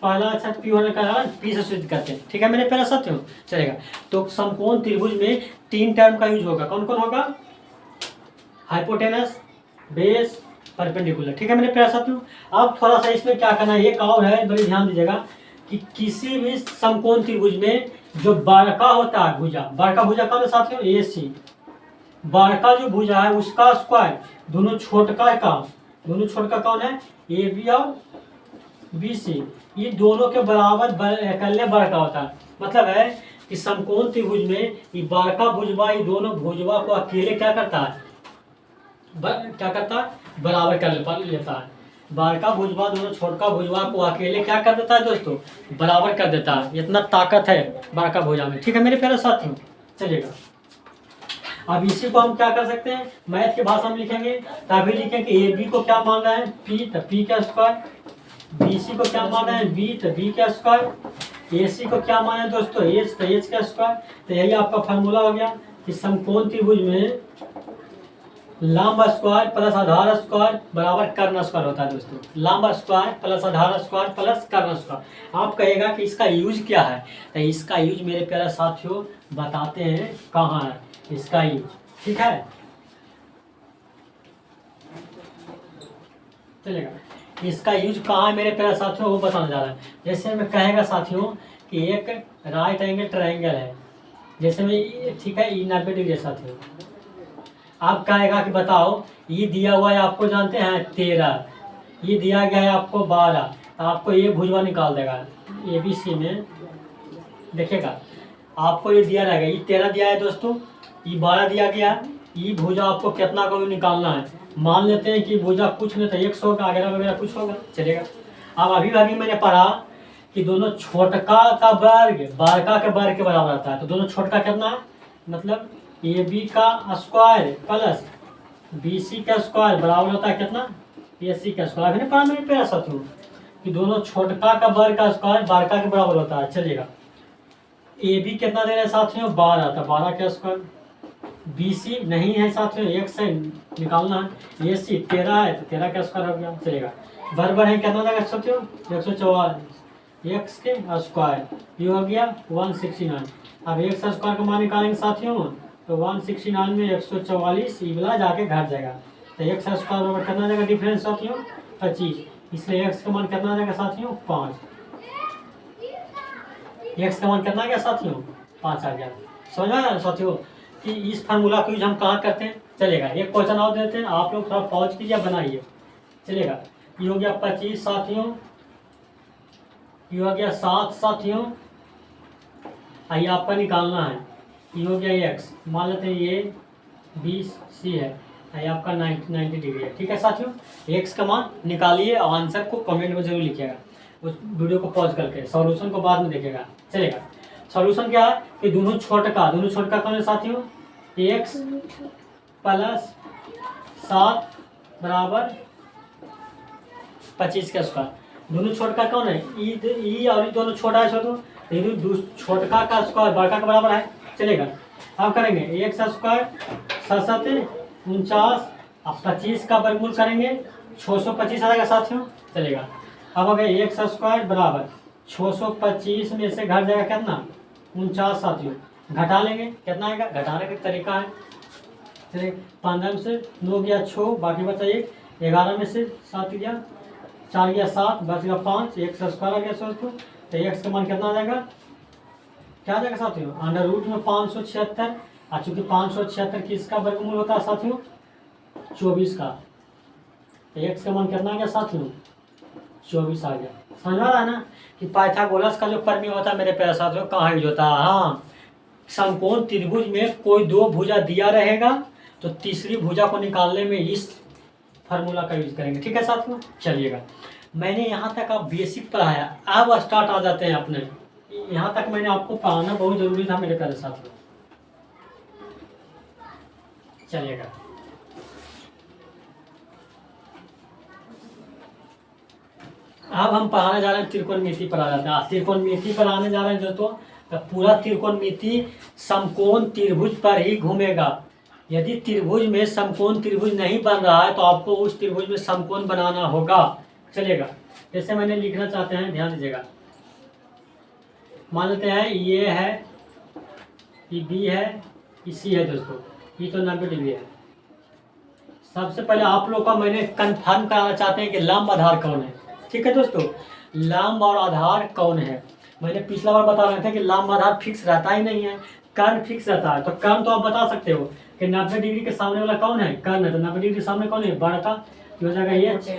पहला अक्षर पी होने का कारण पी से सूचित करते हैं। ठीक है मेरे प्यारे साथियों, चलेगा। तो समकोण त्रिभुज में 3 टर्म का यूज होगा। कौन कौन होगा? Hypotenuse, base, perpendicular. ठीक है मेरे प्यारे साथियों। अब थोड़ा सा इसमें क्या करना है, एक और है, बड़ी ध्यान दीजिएगा कि किसी भी समकोण त्रिभुज में जो बड़का होता है भुजा, बड़का भुजा कौन है साथियों? ए सी। बड़का जो भुजा है उसका स्क्वायर दोनों छोटका कौन है? ए बी और बी सी। ये दोनों के बराबर करने बड़का होता है। मतलब है कि समकोण त्रिभुज में ये बड़का भुजवा ये दोनों भुजवा को अकेले क्या करता है? बराबर कर लेता है। बड़का भुजवा दोनों छोटका भुजवा को अकेले क्या कर देता है दोस्तों? बराबर कर देता है। इतना ताकत है बड़का भुजा में। ठीक है मेरे प्यारे साथियों, चलिएगा। अब इसी को हम क्या कर सकते हैं, मैथ की भाषा में लिखेंगे। तभी लिखेंगे ए बी को क्या मान रहा है? पी, तो पी का स्क्वायर। बी सी को क्या मान रहा है? बी, तो बी का स्क्वायर। ए सी को क्या माना है दोस्तों? एच, तो एच का स्क्वायर। तो यही आपका फार्मूला हो गया कि समकोण त्रिभुज में लंब स्क्वायर प्लस आधार स्क्वायर बराबर कर्ण स्क्वायर होता है दोस्तों। लंब स्क्वायर प्लस आधार स्क्वायर प्लस कर्ण स्क्वायर। आप कहेगा कि इसका यूज क्या है, तो इसका यूज मेरे प्यारे साथियों बताते हैं कहाँ है इसका यूज। ठीक है, चलेगा। इसका यूज कहाँ है मेरे प्यारे साथियों वो बताने जा रहा है। जैसे मैं कहेगा साथियों कि एक राइट एंगल ट्रायंगल है, जैसे में ठीक है 90 डिग्री साथियों। आप कहेगा कि बताओ ये दिया हुआ है आपको जानते हैं 13, ये दिया गया है आपको 12, तो आपको ये भुजवा निकाल देगा। ए बी सी में देखिएगा आपको ये दिया रहेगा, ये 13 दिया है दोस्तों, ये 12 दिया गया। ये भुजा आपको कितना को निकालना है, मान लेते हैं कि भुजा कुछ नहीं था 100 का वगैरह कुछ होगा, चलेगा। अब अभी मैंने पढ़ा कि दोनों छोटका का वर्ग बड़का के वर्ग के बराबर आता है। तो दोनों छोटका कितना है, मतलब ए बी का स्क्वायर प्लस बी सी का स्क्वायर बराबर होता है कितना? ए सी का स्क्वायर। अभी नहीं पढ़ा मेरे प्यारे साथियों कि दोनों छोटका का वर्ग का स्क्वायर बड़का के बराबर होता है। चलिएगा, ए बी कितना दे रहे हैं साथियों? 12, तो 12 का स्क्वायर। बी सी नहीं है साथियों, एक से निकालना है। ए सी 13 है, तो 13 का स्क्वायर हो गया, चलेगा। बराबर है कितना देगा साथियों? 144 एक्स के स्क्वायर, ये हो गया 169। अब एक्स स्क्वायर का मान निकालेंगे साथियों, तो 169 में 144 ये वाला जाके घट जाएगा। तो एक्स स्क्वायर बराबर कितना जाएगा डिफरेंस साथियों? 25। इसलिए एक्स का मान कितना जाएगा साथियों? 5। एक्स का मान कितना आ गया साथियों? 5 आ गया। समझ में आया साथियों कि इस फार्मूला को यूज हम कहाँ करते हैं? चलेगा, एक क्वेश्चन और देते हैं, आप लोग थोड़ा पॉज कीजिए बनाइए। चलेगा, ये हो गया 25 साथियों, ये हो गया 7 साथियों। आइए आपका निकालना है, ये हो गया एक्स, मान लेते हैं ये 20 सी है, आइए आपका 90 डिग्री है। ठीक है साथियों, एक्स का मान निकालिए और आंसर को कमेंट में जरूर लिखिएगा। उस वीडियो को पॉज करके सॉल्यूशन को बाद में देखिएगा। चलेगा, सॉल्यूशन क्या है कि दोनों छोटका कौन है साथियों? एक्स प्लस 7 बराबर 25 का स्क्वायर। दोनों छोटका कौन है? ई और दोनों छोटा है छोटका का स्क्वायर बड़का के बराबर है। चलेगा, अब करेंगे एक्स स्क्वायर 7 49, अब 25 का वर्गमूल करेंगे 625 आ जाएगा साथियों। चलेगा, अब अगर एक्स स्क्वायर बराबर 625 में से घट जाएगा कितना? 49 साथियों। घटा लेंगे, कितना आएगा? घटाने का तरीका है, चलिए 15 में से 9 गया 6, बाकी बचा 1, 11 में से 7 गया 4 गया 7, बच गया 5, एक्स स्क्वायर आ गया साथियों। तो एक्स का मान कितना आ जाएगा? क्या आ जाएगा साथियों? अंडर रूट में 576, और चूंकि 576 किसका वर्गमूल होता है साथियों? 24 का। तो एक्स का मान कितना आ गया साथियों? 24 आ गया। समझ आ रहा है ना कि पाइथागोरस का जो प्रमेय होता है मेरे प्यारे साथियों कहाँ यूज होता है? हाँ, समकोण त्रिभुज में कोई 2 भुजा दिया रहेगा तो तीसरी भुजा को निकालने में इस फार्मूला का यूज करेंगे। ठीक है साथियों, चलिएगा। मैंने यहाँ तक आप बेसिक पढ़ाया, अब स्टार्ट आ जाते हैं अपने। यहाँ तक मैंने आपको पढ़ाना बहुत जरूरी था मेरे प्यारे साथियों। चलिएगा, अब हम पढ़ाने जा रहे हैं त्रिकोणमिति पर आ जाते हैं। त्रिकोणमिति पर आने जा रहे हैं जो तो पूरा त्रिकोणमिति समकोण त्रिभुज पर ही घूमेगा। यदि त्रिभुज में समकोण त्रिभुज नहीं बन रहा है तो आपको उस त्रिभुज में समकोण बनाना होगा। चलेगा, जैसे मैंने लिखना चाहते हैं, ध्यान दीजिएगा। मान लेते हैं ये है, ये बी है, ये सी है दोस्तों, ये तो 90 डिग्री है। सबसे पहले आप लोग का मैंने कंफर्म कराना चाहते हैं कि लंब आधार कौन है। ठीक है दोस्तों, लंब और आधार कौन है। मैंने पिछला बार बता रहे थे कि लंब आधार फिक्स रहता ही नहीं है, कर्ण फिक्स रहता है। तो कर्ण तो आप बता सकते हो कि 90 डिग्री के सामने वाला कौन है, कर्ण है। तो 90 डिग्री के सामने कौन है, बड़ा का, ये हो जाएगा एच।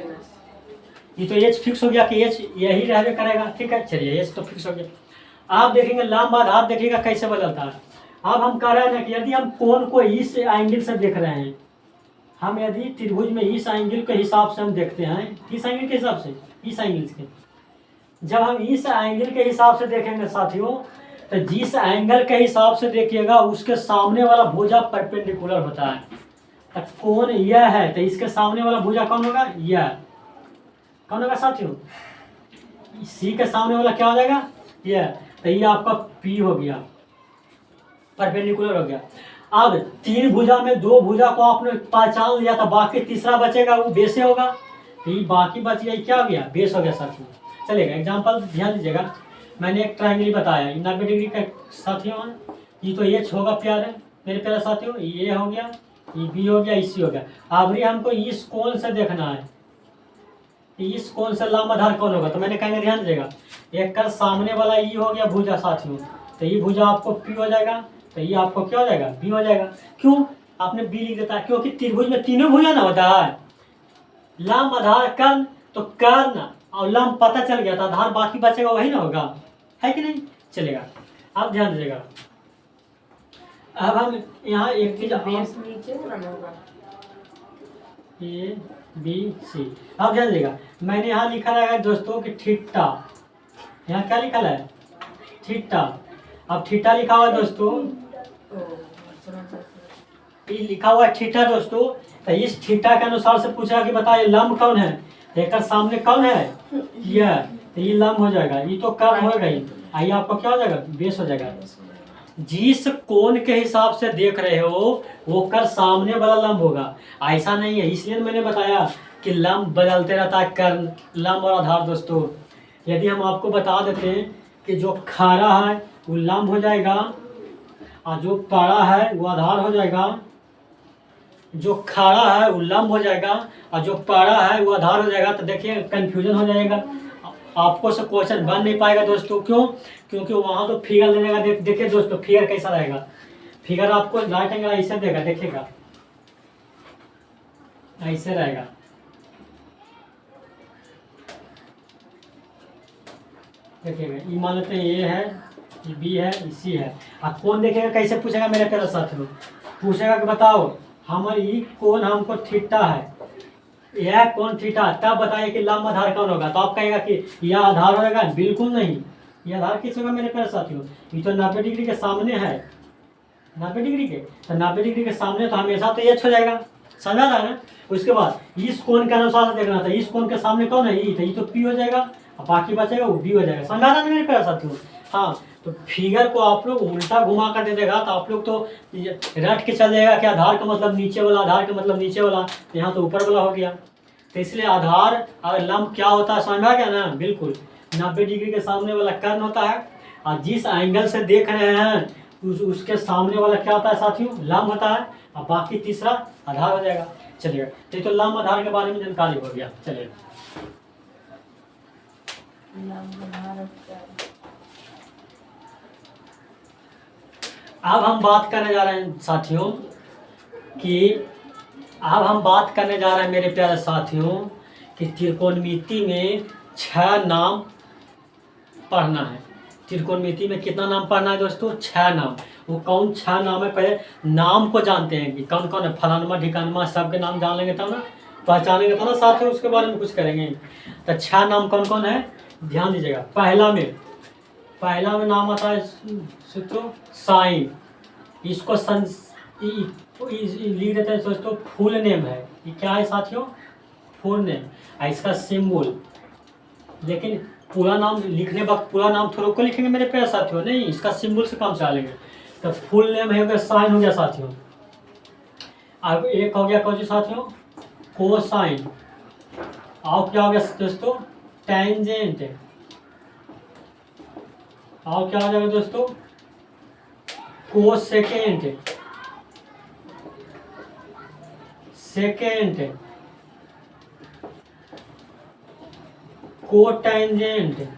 ये तो एच फिक्स हो गया कि एच यही रहने करेगा। ठीक है, चलिए एच तो फिक्स हो गया। आप देखेंगे लंब आधार देखिएगा कैसे बदलता है। अब हम कह रहे हैं कि यदि हम कोण को इस एंगल से देख रहे हैं, हम यदि त्रिभुज में इस एंगल के हिसाब से हम देखते हैं, किस एंगल के हिसाब से, इस एंगल के, जब हम इस एंगल के हिसाब से देखेंगे साथियों, तो जिस एंगल के हिसाब से देखिएगा उसके सामने वाला भुजा परपेंडिकुलर होता है। तो कोण यह है, तो इसके सामने वाला भुजा कौन होगा, यह कौन होगा साथियों, सी के सामने वाला क्या हो जाएगा, यह। तो ये आपका पी हो गया, परपेंडिकुलर हो गया। अब तीन भुजा में दो भुजा को आपने पहचान लिया, तो बाकी तीसरा बचेगा वो बेसे होगा। तो ये बाकी बच गया, क्या हो गया, बेस हो गया साथियों। चलेगा, एग्जांपल ध्यान दीजिएगा। मैंने एक ट्रायंगल बताया 90 डिग्री का साथियों, ये तो एच होगा प्यारे मेरे प्यारे साथियों, ये हो गया, ये बी हो गया, इसी हो गया। अब हमको इस कोण से देखना है, इस कोण से लंब आधार कौन होगा। तो मैंने कहेंगे ध्यान दीजिएगा, एक का सामने वाला ई हो गया भुजा साथियों, तो ये भुजा आपको पी हो जाएगा, तो ये आपको क्या हो जाएगा, बी हो जाएगा। क्यों आपने बी लिख देता है, क्योंकि त्रिभुज में तीनों भुजा ना होता है, लंब आधार कर्ण, तो कर्ण और लंब पता चल गया था, आधार बाकी बचेगा वही ना होगा, है कि नहीं। चलेगा, आप ध्यान दीजिएगा। अब हम यहाँ एक चीज ए बी सी, आप ध्यान दीजिएगा। मैंने यहाँ लिखा रहेगा दोस्तों कि थीटा, यहाँ क्या लिखा है, थीटा। अब थीटा लिखा हुआ है दोस्तों, ये लिखा हुआ है थीटा दोस्तों। तो इस थीटा के अनुसार से पूछा कि बताइए लंब कौन है, एक सामने कौन है, यह। तो ये लंब हो जाएगा, ये तो कर्ण होगा ही, आइए आपको क्या हो जाएगा, बेस हो जाएगा। जिस कोण के हिसाब से देख रहे हो वो कर सामने वाला लंब होगा, ऐसा नहीं है। इसलिए मैंने बताया कि लंब बदलते रहता है, कर्ण, लंब और आधार दोस्तों। यदि हम आपको बता देते हैं कि जो खारा है वो लंब हो जाएगा, और जो पारा है वो आधार हो जाएगा। जो खारा है वो लंब हो जाएगा, और जो पारा है वो आधार हो जाएगा। तो देखिए कंफ्यूजन हो जाएगा, आपको से क्वेश्चन बन नहीं पाएगा दोस्तों। क्यों, क्योंकि वहाँ तो फिगर देने का देखिए दोस्तों, फिगर कैसा रहेगा, फिगर आपको राइट एंगल ऐसे देगा, देखिएगा ऐसे रहेगा। देखिएगा, ये मान लेते हैं ये है, ये बी है, इसी है। अब कौन देखेगा कैसे पूछेगा मेरे प्यारे साथियों, पूछेगा कि बताओ हमारी ये कौन हमको थीटा है, यह कौन थीटा, तब बताइए कि लंब आधार कौन होगा। तो आप कहेगा कि यह आधार होगा, बिल्कुल नहीं। यह आधार किस होगा मेरे प्यारे साथियों, ये तो 90 डिग्री के सामने है, 90 डिग्री के, तो 90 डिग्री के सामने तो हमेशा तो एच हो जाएगा, समझा था ना। उसके बाद इस कोण के अनुसार से देखना था, इस कोण के सामने कौन है, ये तो पी हो जाएगा, और बाकी बचेगा वो बी हो जाएगा, समझा था मेरे प्यारे साथियों। हाँ, तो फिगर को आप लोग उल्टा घुमा कर दे देगा तो आप लोग तो रट के चल जाएगा कि आधार का मतलब नीचे वाला, आधार का मतलब नीचे वाला, तो यहाँ तो ऊपर वाला हो गया। तो इसलिए आधार और लंब क्या होता है, समझा गया ना, बिल्कुल 90 डिग्री के सामने वाला कर्ण होता है, और जिस एंगल से देख रहे हैं उसके सामने वाला क्या होता है साथियों, लंब होता है, और बाकी तीसरा आधार हो जाएगा। चलिए, तो लंब आधार के बारे में जानकारी हो गया। चलिए अब हम बात करने जा रहे हैं साथियों कि अब हम बात करने जा रहे हैं मेरे प्यारे साथियों कि त्रिकोणमिति में 6 नाम पढ़ना है। त्रिकोणमिति में कितना नाम पढ़ना है दोस्तों, 6 नाम। वो कौन 6 नाम है, पहले नाम को जानते हैं कि कौन कौन है, फलानमा ढिकानमा सबके नाम जान लेंगे तब ना, पहचानेंगे तब ना साथियों, उसके बारे में कुछ करेंगे। तो 6 नाम कौन कौन है, ध्यान दीजिएगा। पहला में नाम आता है साइन, इसको लिख देते हैं दोस्तों, फुल नेम है। ये क्या है साथियों, फुल नेम। इसका सिंबल, लेकिन पूरा नाम लिखने वक्त पूरा नाम थोड़ा को लिखेंगे मेरे प्यारे साथियों, नहीं, इसका सिंबल से काम चलेंगे। तो फुल नेम है साइन हो गया साथियों। अब एक हो गया कौन सी साथियों, कोसाइन। और क्या हो गया दोस्तों, टेंजेंट, और क्या हो जाएगा दोस्तों, कोसेकेंट, सेकेंट, कोटेंजेंट।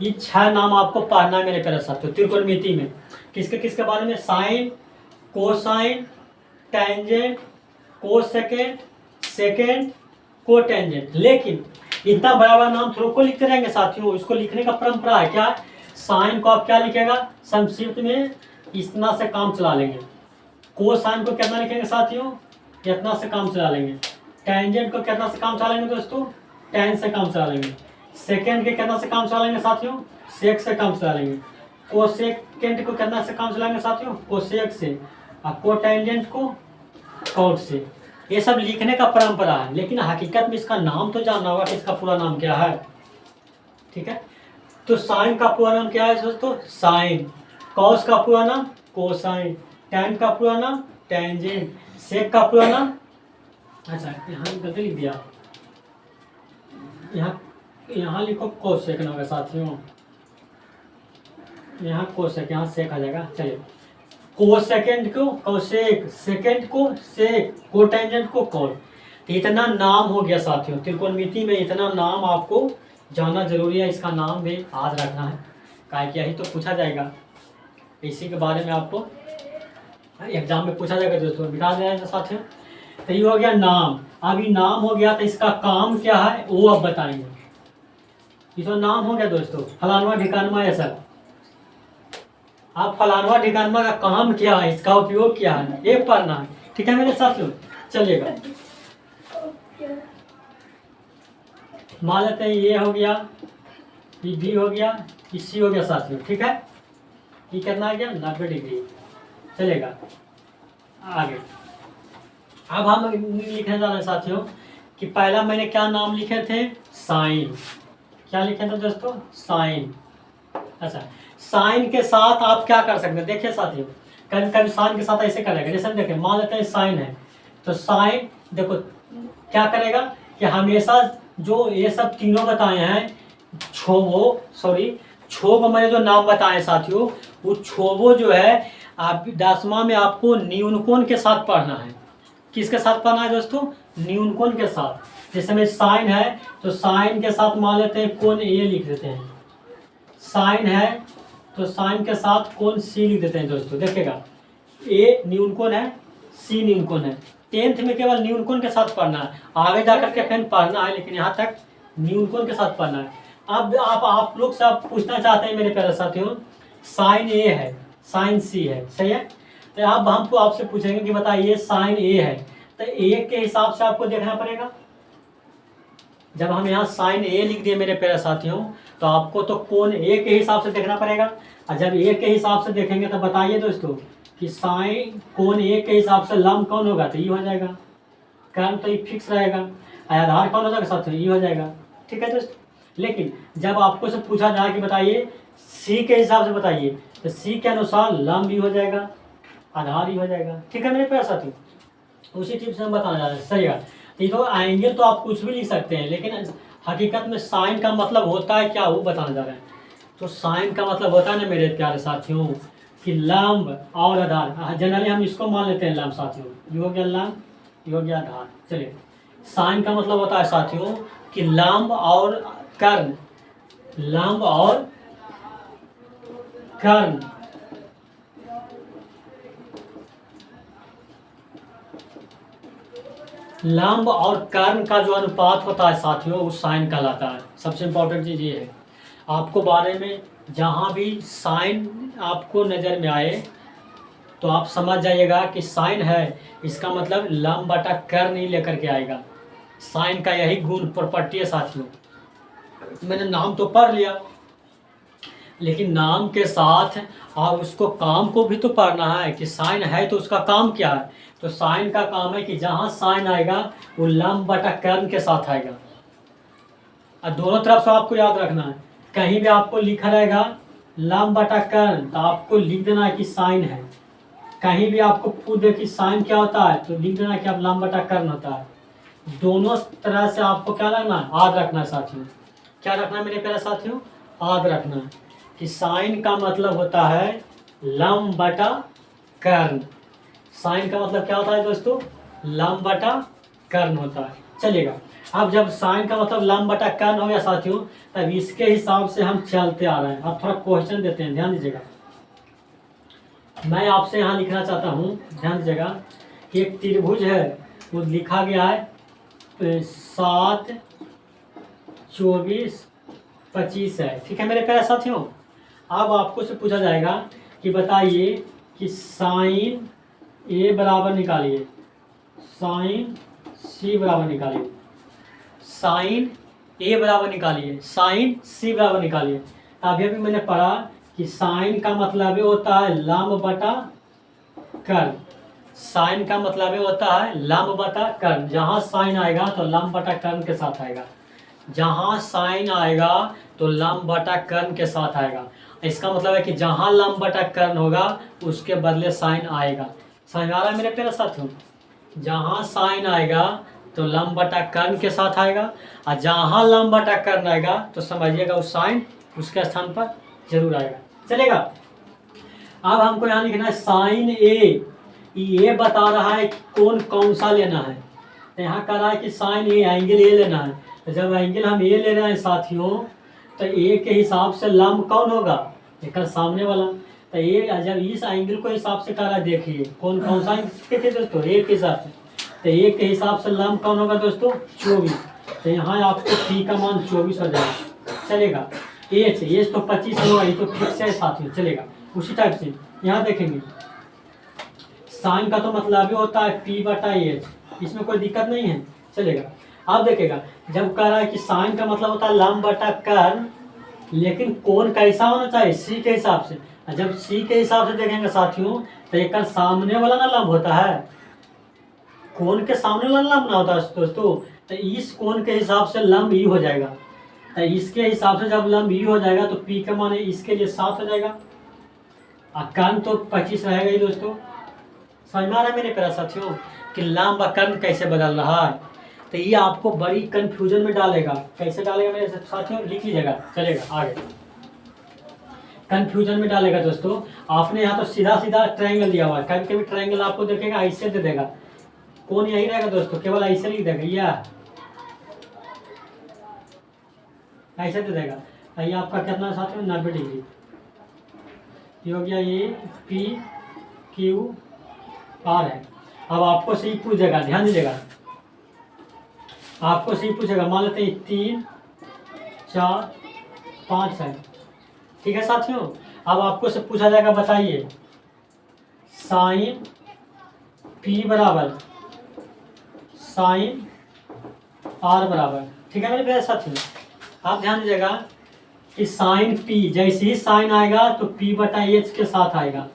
ये 6 नाम आपको पढ़ना है मेरे प्यारे साथियों त्रिकोणमिति में। किसके किसके बारे में, sine, cosine, tangent, cosecant, secant, cotangent. लेकिन इतना बड़ा बड़ा नाम थोड़ा को लिखते रहेंगे साथियों, इसको लिखने का परंपरा है क्या, साइन को आप क्या लिखेगा, संक्षिप्त में इतना से काम चला लेंगे। कोसाइन को कितना लिखेंगे साथियों, इतना से काम चला लेंगे। टेंजेंट को कितना से काम चला लेंगे दोस्तों, 10 से काम चला लेंगे। सेकेंड के कितना से काम चला लेंगे साथियों, सेक से काम चला लेंगे। कोसेकेंट को कितना से काम चलाएंगे साथियों, कोसेक से। और कोटेंजेंट को कॉट से। ये सब लिखने का परंपरा है, लेकिन हकीकत में इसका नाम तो जानना होगा कि इसका पूरा नाम क्या है। ठीक है, तो साइन का पूरा नाम क्या है दोस्तों, साइन। कॉस का पूरा नाम कोसाइन। टेन का पूरा नाम टेंजेंट। सेक का पूरा नाम, अच्छा यहाँ गलती लिख दिया, यहाँ लिखो कोसेक ना होगा साथियों, यहाँ कोसेक, यहाँ सेक आ जाएगा। चलिए, कोसेकेंड को कोसेक, सेकेंड को सेक, कोटेंजेंट को कॉट। इतना नाम हो गया साथियों त्रिकोणमिति में, इतना नाम आपको जानना जरूरी है। इसका नाम भी याद रखना है, काय क्या ही तो पूछा जाएगा, इसी के बारे में आपको एग्जाम में पूछा जाएगा दोस्तों, बिता जाएगा साथियों। तो ये हो गया नाम। अभी नाम हो गया तो इसका काम क्या है वो अब बताएंगे। ये तो नाम हो गया दोस्तों, फलानवा ढिकानवा, ऐसा आप फलानवा ढिकानवा का काम क्या है, इसका उपयोग क्या है, ये पढ़ना है। ठीक है मेरे साथियों, चलिएगा। मान लेते हैं ये हो गया, ये बी हो गया, ये सी हो गया साथियों। ठीक है, ये कितना आ गया, 90 डिग्री। चलेगा आगे। अब हम लिखने जा रहे हैं साथियों कि पहला मैंने क्या नाम लिखे थे, साइन। क्या लिखे थे दोस्तों, साइन। अच्छा, साइन के साथ आप क्या कर सकते हैं, देखिए साथियों, कभी कभी साइन के साथ ऐसे करेगा, जैसे देखिए मान लेते हैं साइन है, तो साइन देखो क्या करेगा कि हमेशा जो ये सब तीनों बताए हैं, छोबो मैंने जो नाम बताए साथियों, वो छोबो जो है आप 10वां में आपको न्यूनकोण के साथ पढ़ना है। किसके साथ पढ़ना है दोस्तों, न्यूनकोण के साथ। जैसे में साइन है तो साइन के साथ मान लेते हैं कोण ए लिख देते हैं। साइन है तो साइन के साथ कोण सी लिख देते हैं दोस्तों। देखिएगा, ए न्यूनकोण है, सी न्यूनकोण है। 10th में केवल न्यूनकोण के साथ पढ़ना है, आगे जाकर के फिर पढ़ना है, लेकिन यहाँ तक न्यूनकोण के साथ पढ़ना है। अब आप लोग से आप पूछना चाहते हैं मेरे प्यारे साथियों, साइन ए है, साइन सी है, सही है। तो अब हमको आपसे पूछेंगे कि बताइए साइन ए है, तो ए के हिसाब से आपको देखना पड़ेगा। जब हम यहाँ साइन ए लिख दिए मेरे प्यारे साथियों, तो आपको तो कोण ए के हिसाब से देखना पड़ेगा। और जब ए के हिसाब से देखेंगे तो बताइए दोस्तों कि साइन कोण ए के हिसाब से लंब कौन होगा, तो ये हो जाएगा। कर्ण तो ये फिक्स रहेगा, आधार कौन हो जाएगा साथियों, ये हो जाएगा। ठीक है दोस्तों, लेकिन जब आपको से पूछा जाए कि बताइए सी के हिसाब से बताइए, तो सी के अनुसार लंब भी हो जाएगा, आधार ही हो जाएगा। ठीक है मेरे प्यारे साथियों, उसी टिप से हम बताना जा रहे हैं, सही है। तो एंगल तो आप कुछ भी लिख सकते हैं, लेकिन हकीकत में साइन का मतलब होता है क्या, वो बताना जा रहे हैं। तो साइन का मतलब होता है ना मेरे प्यारे साथियों कि लंब और आधार। जनरली हम इसको मान लेते हैं लंब साथियों, ये हो गया लंब, ये हो गया आधार। चलिए, साइन का मतलब होता है साथियों कि लंब और कर्ण, लंब और कर्ण, लंब और कर्ण का जो अनुपात होता है साथियों, वो साइन कहलाता है। सबसे इंपॉर्टेंट चीज़ ये है, आपको बारे में जहाँ भी साइन आपको नज़र में आए तो आप समझ जाइएगा कि साइन है, इसका मतलब लंब बटा कर्ण ही लेकर के आएगा। साइन का यही गुण प्रॉपर्टी है साथियों। मैंने नाम तो पढ़ लिया, लेकिन नाम के साथ आप उसको काम को भी तो पढ़ना है कि साइन है तो उसका काम क्या है। तो साइन का काम है कि जहाँ साइन आएगा वो लंब बटा कर्ण के साथ आएगा। और दोनों तरफ से आपको याद रखना है, कहीं भी आपको लिखा रहेगा लंब बटा कर्ण तो आपको लिख देना है कि साइन है। कहीं भी आपको पूछ दे कि साइन क्या होता है तो लिख देना कि आप लंब बटा कर्ण होता है। दोनों तरह से आपको क्या रखना है, याद रखना है साथियों। क्या रखना है मेरे प्यारे साथियों, याद रखना है कि साइन का मतलब होता है लंब बटा कर्ण। साइन का मतलब क्या होता है दोस्तों, लंब बटा कर्ण होता है। चलेगा, अब जब साइन का मतलब लंब बटा कर्ण हो गया साथियों, तब इसके हिसाब से हम चलते आ रहे हैं। अब थोड़ा क्वेश्चन देते हैं, ध्यान दीजिएगा। मैं आपसे यहाँ लिखना चाहता हूँ, ध्यान दीजिएगा कि एक त्रिभुज है, वो लिखा गया है 7, 24, 25 है। ठीक है मेरे प्यारे साथियों। अब आपको से पूछा जाएगा कि बताइए कि साइन ए बराबर निकालिए, साइन सी बराबर निकालिए, साइन ए बराबर निकालिए, साइन सी बराबर निकालिए। अभी अभी मैंने पढ़ा कि साइन का मतलब ये होता है लंब बटा कर्ण। साइन का मतलब ये होता है लंब बटा कर्ण। जहाँ साइन आएगा तो लंब बटा कर्ण के साथ आएगा, जहाँ साइन आएगा तो लंब बटा कर्ण के साथ आएगा। इसका मतलब है कि जहाँ लंब बटा कर्ण होगा उसके बदले साइन आएगा। समझ आ रहा है मेरे प्यारे साथियों, जहाँ साइन आएगा तो लंब बटा कर्ण के साथ आएगा, और जहाँ लंब बटा कर्ण आएगा तो समझिएगा उस साइन उसके स्थान पर जरूर आएगा। चलेगा, अब हमको यहाँ लिखना है साइन ए। ये बता रहा है कि कौन सा लेना है। तो यहाँ कह रहा है कि साइन ए, एंगल ए लेना है। तो जब एंगल हम ए ले रहे हैं साथियों, तो ए के हिसाब से लंब कौन होगा, एक सामने वाला। तो ये जब इस एंगल को हिसाब से कह रहा है, देखिए कौन सा देखिए दोस्तों, ए के हिसाब से। तो ए के हिसाब से लंब कौन होगा दोस्तों, 24। तो यहाँ आपको पी का मान 24 हो जाएगा। चलेगा, एच तो 25 होगा, ये तो फिक्स है साथियों। चलेगा, उसी टाइप से यहाँ देखेंगे साइन का तो मतलब ही होता है पी बटा एच, इसमें कोई दिक्कत नहीं है। चलेगा, अब देखेगा जब कह रहा है कि साइन का मतलब होता है लंब बटा कर्ण, लेकिन कोण कैसा होना चाहिए, सी के हिसाब से। और जब सी के हिसाब से देखेंगे साथियों, तो एक सामने वाला ना लंब होता है, कोण के सामने वाला लंब ना होता है दोस्तों। तो इस कोण के हिसाब से लंब ई हो जाएगा। तो इसके हिसाब से जब लंब ई हो जाएगा तो पी का मान इसके लिए 7 हो जाएगा, और कर्ण तो 25 रहेगा ही दोस्तों। समझ में आ रहा है मेरे प्यारे साथियों कि लंब और कर्ण कैसे बदल रहा है। तो ये आपको बड़ी कंफ्यूजन में डालेगा। कैसे डालेगा मेरे साथियों, लिख लीजिएगा। चलेगा, आगे कंफ्यूजन में डालेगा दोस्तों। आपने यहाँ तो सीधा सीधा ट्रायंगल दिया हुआ है, कभी कभी ट्रायंगल आपको देखेगा ऐसे दे देगा, कौन यही रहेगा दोस्तों, केवल ऐसे लिख देगा, या ऐसे दे देगा। ये आपका कितना साथियों, 90 डिग्री ये हो गया, ये पी क्यू आर है। अब आपको सही पूछेगा, ध्यान दीजिएगा, आपको सही पूछेगा, मान लेते हैं 3, 4, 5 है। ठीक है साथियों, अब आपको से पूछा जाएगा, बताइए साइन पी बराबर साइन आर बराबर। ठीक है मेरे प्यारे साथियों, आप ध्यान दीजिएगा कि साइन पी, जैसे ही साइन आएगा तो पी बटा एच के साथ आएगा,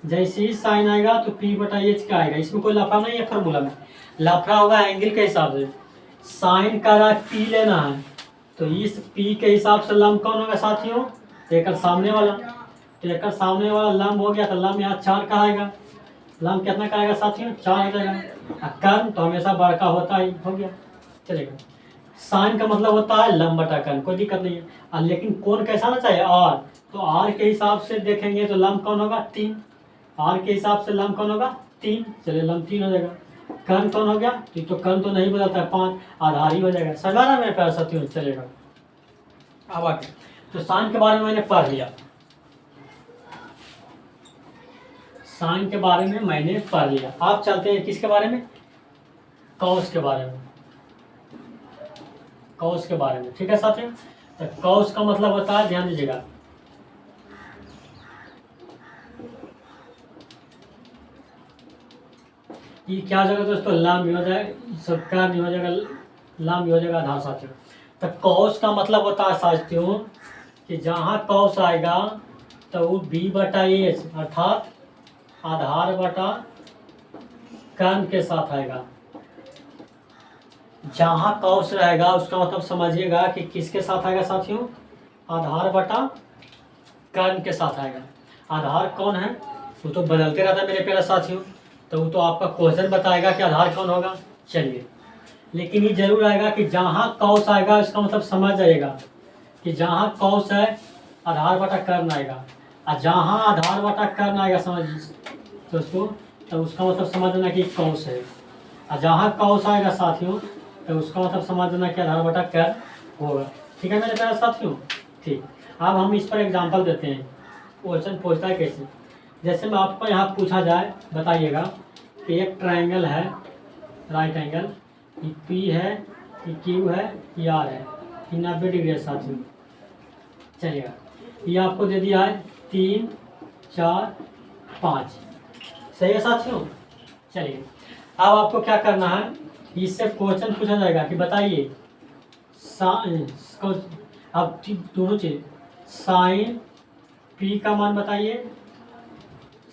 जैसे ही साइन आएगा तो पी बटा एच का आएगा। इसमें कोई लफड़ा नहीं है, फॉर्मूला में लफड़ा होगा एंगल के हिसाब से। साइन का रहा पी लेना है, तो इस पी के हिसाब से लंब कौन होगा साथियों, एक सामने वाला। तो एक सामने वाला लंब हो गया, तो लंब यहाँ 4 का आएगा। लंब कितना का आएगा साथियों, 4 हो जाएगा। कर्ण तो हमेशा बड़का होता ही, हो गया। चलेगा, साइन का मतलब होता है लंब बटा कर्ण, कोई दिक्कत नहीं है। लेकिन कोण कैसा ना चाहिए, आर। तो आर के हिसाब से देखेंगे तो लंब कौन होगा, 3। आर के हिसाब से लंब कौन होगा, 3। चलिए लंब 3 हो जाएगा। कर्ण कौन हो गया, तो कर्ण तो नहीं बदलता है, 5, आधार ही हो जाएगा। समझा ना मेरे प्यारे साथियों। चलेगा, अब आगे तो साइन के बारे में मैंने पढ़ लिया, साइन के बारे में मैंने पढ़ लिया। आप चलते हैं किसके बारे में, कॉस के बारे में, कॉस के बारे में। ठीक है साथियों, तो कॉस का मतलब होता है, ध्यान दीजिएगा, ये क्या हो जाएगा दोस्तों, लंब भी हो जाएगा, सबका नहीं हो जाएगा, लंब भी हो जाएगा, आधार साथियों। तो कॉस का मतलब होता है साथियों कि जहाँ कॉस आएगा तो वो बी बटा एच अर्थात आधार बटा कर्ण के साथ आएगा। जहाँ कॉस रहेगा उसका मतलब समझिएगा कि किसके साथ आएगा साथियों, आधार बटा कर्ण के साथ आएगा। आधार कौन है, वो तो बदलते रहता है मेरे प्यारे साथियों, तो वो तो आपका क्वेश्चन बताएगा कि आधार कौन होगा। चलिए, लेकिन ये जरूर आएगा कि जहाँ कौस आएगा इसका मतलब समझ जाएगा कि जहाँ कौस है आधार बटा कर्ण आएगा, और जहाँ आधार बटा कर्ण आएगा समझ दोस्तों, तो उसका मतलब समझ लेना कि कौस है, और जहाँ कौस आएगा साथियों तो उसका मतलब समझ लेना कि आधार बटा कर्ण होगा। ठीक है मेरे प्यारे साथियों। ठीक, अब हम इस पर एग्जांपल देते हैं, क्वेश्चन पूछता है कैसे। जैसे मैं आपको यहाँ पूछा जाए, बताइएगा कि एक ट्रायंगल है, राइट एंगल, ये पी है, ये क्यू है, ये आर है, ये 90 डिग्री है साथियों। चलिएगा, ये आपको दे दिया है 3 4 5, सही है साथियों। चलिए, अब आपको क्या करना है, इससे क्वेश्चन पूछा जाएगा कि बताइए अब दोनों चीज, साइन पी का मान बताइए,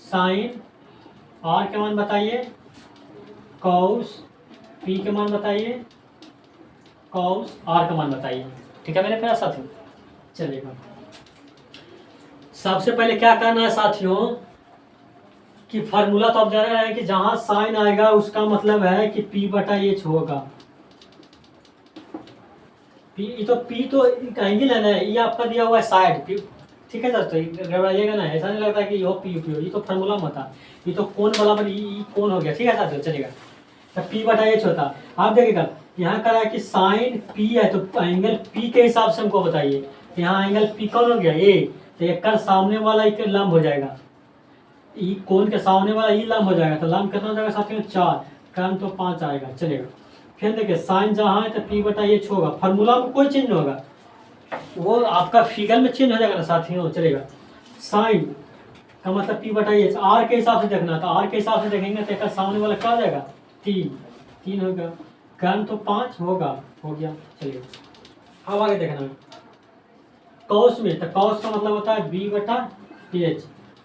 साइन आर का मान बताइए, कॉस पी का मान बताइए, कॉस आर का मान बताइए। ठीक है मेरे प्यारे साथियों। चलिएगा, सबसे पहले क्या करना है साथियों कि फार्मूला तो आप जान रहे हैं कि जहां साइन आएगा उसका मतलब है कि पी बटा एच होगा। पी तो एंगल है ना, ये आपका दिया हुआ है साइड पी। ठीक है दोस्तों, घबराइएगा ना, ऐसा नहीं लगता कि ये पी पी हो, ये तो फार्मूला में होता, ये तो कोण बराबर ये कोण हो गया। ठीक है साथियों, चलेगा, तो पी बटा एच होता। आप देखिएगा यहाँ कह रहा है कि साइन पी है तो एंगल पी के हिसाब से हमको बताइए। यहाँ एंगल पी कौन हो गया ए, तो एक कर सामने वाला एक लंब हो जाएगा, ई कोण के सामने वाला ई लंब हो जाएगा, तो लंब कितना हो जाएगा साथियों 4, कर्ण तो 5 आएगा। चलेगा, फिर देखिए साइन जहाँ है तो पी बटा एच होगा, फार्मूला में कोई चेंज नहीं होगा, वो आपका फिगर में चेंज हो जाएगा ना साथियों। चलेगा, साइन का मतलब पी बटा एच, आर के हिसाब से देखना, तो आर के हिसाब से देखेंगे तो एक सामने वाला क्या हो जाएगा 3 होगा, कर्ण तो 5 होगा, हो गया। चलिए, अब आगे देखना कॉस में, तो कॉस का मतलब होता है बी बटा एच,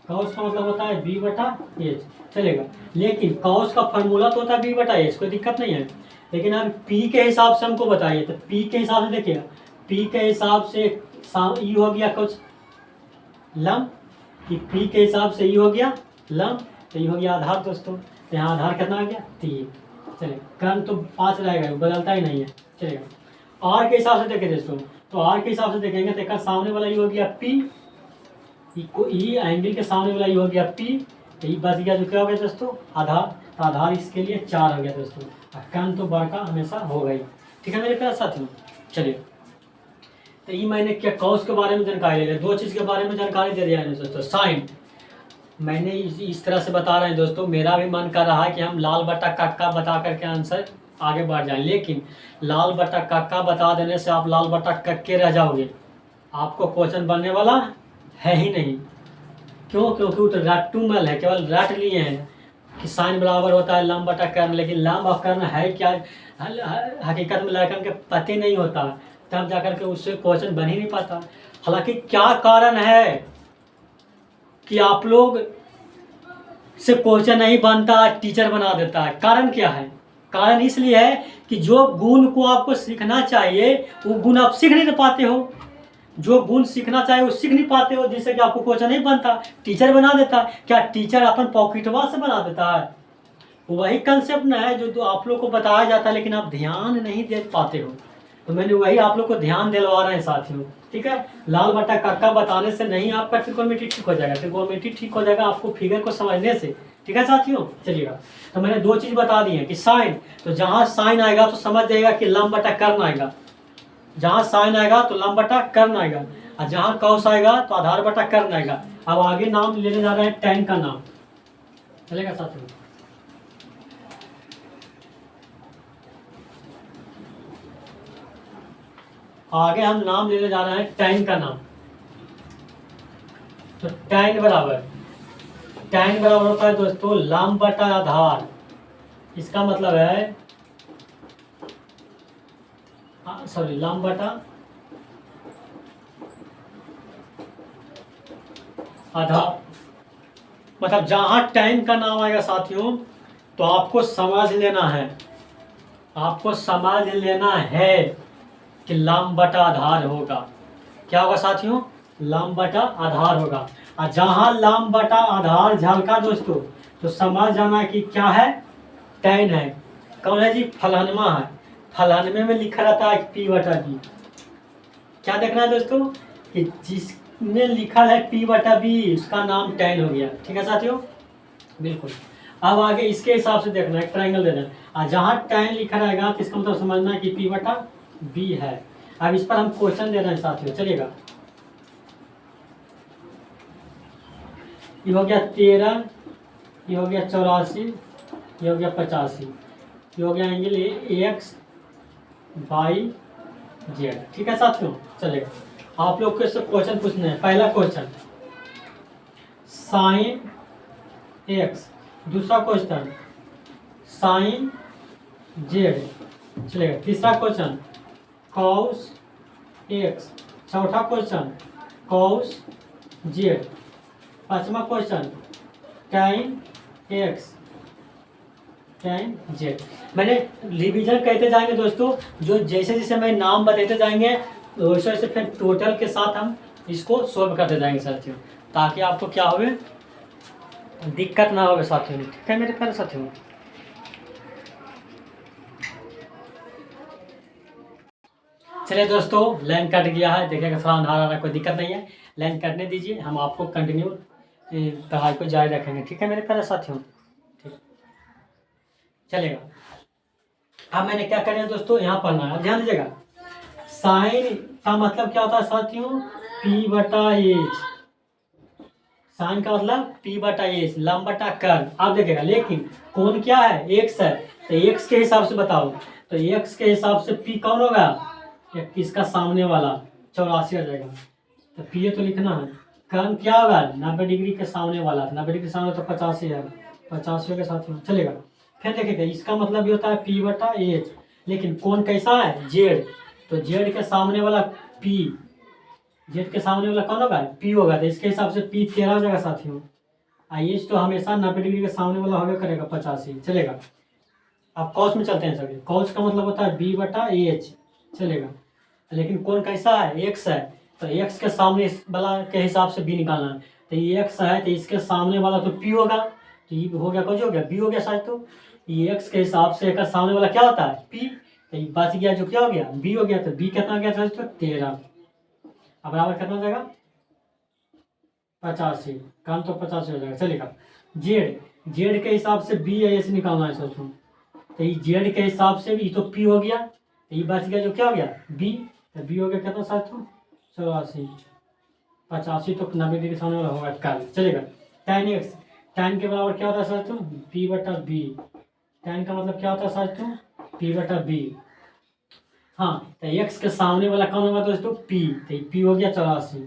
कॉस का मतलब होता है बी बटा एच। चलेगा, लेकिन कॉस का फार्मूला तो होता है बी बटा एच, कोई दिक्कत नहीं है, लेकिन अब पी के हिसाब से हमको बताइए, तो पी के हिसाब से देखिएगा, पी के हिसाब से ई हो गया कुछ लंब, कि पी के हिसाब से ई हो गया लंब, तो ये हो गया आधार दोस्तों, तो यहाँ आधार कितना आ गया 3। चलिए, कर्ण तो 5 रहेगा, बदलता ही नहीं है। चलेगा, आर के हिसाब से देखें दोस्तों, तो आर के हिसाब से देखेंगे तो एक सामने वाला ये हो गया पी, ई एंगल के सामने वाला ये हो गया पी, तो ये बच गया जो क्या हो गया दोस्तों आधार, तो आधार इसके लिए 4 हो गया दोस्तों, कर्ण तो बार का हमेशा होगा ही। ठीक है मेरे प्यारे साथियों। चलिए, तो ये मैंने क्या कॉस के बारे में जानकारी ले लिया, दो चीज़ के बारे में जानकारी दे दिया है दोस्तों। साइन मैंने इस तरह से बता रहे हैं दोस्तों, मेरा भी मन कर रहा है कि हम लाल बटा कक्का बता करके आंसर आगे बढ़ जाएं, लेकिन लाल बटा कक्का बता देने से आप लाल बटा कक्के रह जाओगे, आपको क्वेश्चन बनने वाला है ही नहीं। क्यों? क्योंकि वो तो रट्टूमल है, केवल रट लिए हैं कि साइन बराबर होता है लंब बटा कर्ण, लेकिन लंब और कर्ण है क्या हकीकत में लड़कन के पते नहीं होता, तब जाकर के उससे क्वेश्चन बन ही नहीं पाता। हालांकि क्या कारण है कि आप लोग से क्वेश्चन नहीं बनता, टीचर बना देता है? कारण क्या है? कारण इसलिए है कि जो गुण को आपको सीखना चाहिए वो गुण आप सीख नहीं पाते हो, जो गुण सीखना चाहिए वो सीख नहीं पाते हो, जिससे कि आपको क्वेश्चन नहीं बनता, टीचर बना देता। क्या टीचर अपन पॉकेटवा से बना देता है? वही कंसेप्ट ना है जो तो आप लोग को बताया जाता है, लेकिन आप ध्यान नहीं दे पाते हो, तो मैंने वही आप लोग को ध्यान दिलवा रहे हैं साथियों। ठीक है, लाल बटा कक्का बताने से नहीं आपका ट्रिकोनोमेट्री ठीक हो जाएगा, ट्रिकोनोमेट्री ठीक हो जाएगा आपको फिगर को समझने से। ठीक है साथियों, चलिएगा, तो मैंने दो चीज बता दी है कि साइन, तो जहां साइन आएगा तो समझ जाएगा कि लंब बटा कर्ण आएगा, जहां साइन आएगा तो लंब बटा कर्ण आएगा, और जहां कॉस आएगा तो आधार बटा कर्ण आएगा। अब आगे नाम लेने जा रहे हैं टैन का नाम, चलेगा साथियों। आगे हम नाम लेने जा रहे हैं टैन का नाम। तो टैन बराबर होता है दोस्तों लंब बटा आधार, इसका मतलब है सॉरी लंब बटा आधार, मतलब जहां टैन का नाम आएगा साथियों तो आपको समझ लेना है कि लंब बटा आधार होगा। क्या होगा साथियों? लंब बटा आधार होगा, और जहां लंब बटा आधार झलका दोस्तों तो समझ जाना कि क्या है, टैन है। कौन है जी? फलानमा है। फलानवे में लिखा रहता है पी बटा बी। क्या देखना है दोस्तों कि जिसमें लिखा है पी बटा बी उसका नाम tan हो गया। ठीक है साथियों, बिल्कुल। अब आगे इसके हिसाब से देखना है, एक ट्रायंगल देना है और जहाँ tan लिखा रहेगा तो इसका मतलब समझना है कि पी बटा बी है। अब इस पर हम क्वेश्चन दे रहे हैं साथियों, चलिएगा। ये हो गया 13, ये हो गया 84, ये हो गया 85, ये हो गया एंगल एक्स बाई जेड। ठीक है साथियों, चलेगा। आप लोग को इससे क्वेश्चन पूछना है। पहला क्वेश्चन साइन एक्स, दूसरा क्वेश्चन साइन जेड, चलेगा। तीसरा क्वेश्चन कॉस एक्स, चौथा क्वेश्चन कॉस जेड, पांचवा क्वेश्चन टाइन एक्स टाइन जेड। मैंने रिवीजन कहते जाएंगे दोस्तों, जो जैसे जैसे मैं नाम बताते जाएंगे वैसे वैसे फिर टोटल के साथ हम इसको सॉल्व करते जाएंगे साथियों, ताकि आपको क्या हो दिक्कत ना हो साथियों। ठीक है मेरे प्यारे साथियों, चलिए दोस्तों लाइन कट गया है, देखिएगा थोड़ा अंधार आ रहा है, कोई दिक्कत नहीं है, लाइन कटने दीजिए, हम आपको कंटिन्यू पढ़ाई को जारी रखेंगे। ठीक है मेरे प्यारे साथियों, ठीक चलेगा। अब मैंने क्या करना है दोस्तों, यहाँ पढ़ना है, ध्यान दीजिएगा। साइन का मतलब क्या होता है साथियों, पी बटा एच। साइन का मतलब पी बटा एच, लंब बटा कर्ण। आप देखिएगा, लेकिन कौन क्या है, एक्स है, तो एक्स के हिसाब से बताओ, तो एक्स के हिसाब से पी कौन होगा, इसका सामने वाला 84 आ जाएगा, तो पी तो लिखना है। कर्ण क्या होगा, 90 डिग्री के सामने वाला, 90 डिग्री सामने तो 85 है, 85 के साथ चलेगा। फिर देखिएगा, इसका मतलब ये होता है पी बटा एच, लेकिन कौन कैसा है, जेड, तो जेड के सामने वाला पी, जेड के सामने वाला कौन होगा, पी होगा, तो इसके हिसाब से पी 13 हो जाएगा साथियों। एच तो हमेशा 90 डिग्री के सामने वाला होगा करेगा 85, चलेगा। अब कॉस में चलते हैं सभी। कॉस का मतलब होता है बी बटा एच, चलेगा। लेकिन कौन कैसा है, एक्स है, तो एक्स के सामने वाला के हिसाब से बी निकालना है, तो ये एक्स है तो इसके सामने वाला तो पी होगा, तो ये हो गया, कौन हो गया, बी हो गया शायद। तो ये एक्स के हिसाब से एक सामने वाला क्या होता है, पी, तो ये बच गया जो क्या हो गया, बी हो गया, तो बी कितना गया था, तो 13। अब बराबर कितना हो जाएगा, 85, काम तो 85 हो जाएगा, चलेगा। जेड, जेड के हिसाब से बी या एच निकालना है सोचो, तो ये जेड के हिसाब से भी तो पी हो गया, तो ये बच गया जो क्या हो गया, बी, तो बी हो गया कितना साथियों, 84, 85 तो 90 डिग्री सामने वाला होगा कल, चलेगा। tan एक्स, tan के बराबर क्या होता है साथियों, पी बटा बी। tan का मतलब क्या होता है साथियों, पी बटा बी। हाँ, तो एक्स के सामने वाला कौन होगा दोस्तों, पी, तो पी हो गया 84,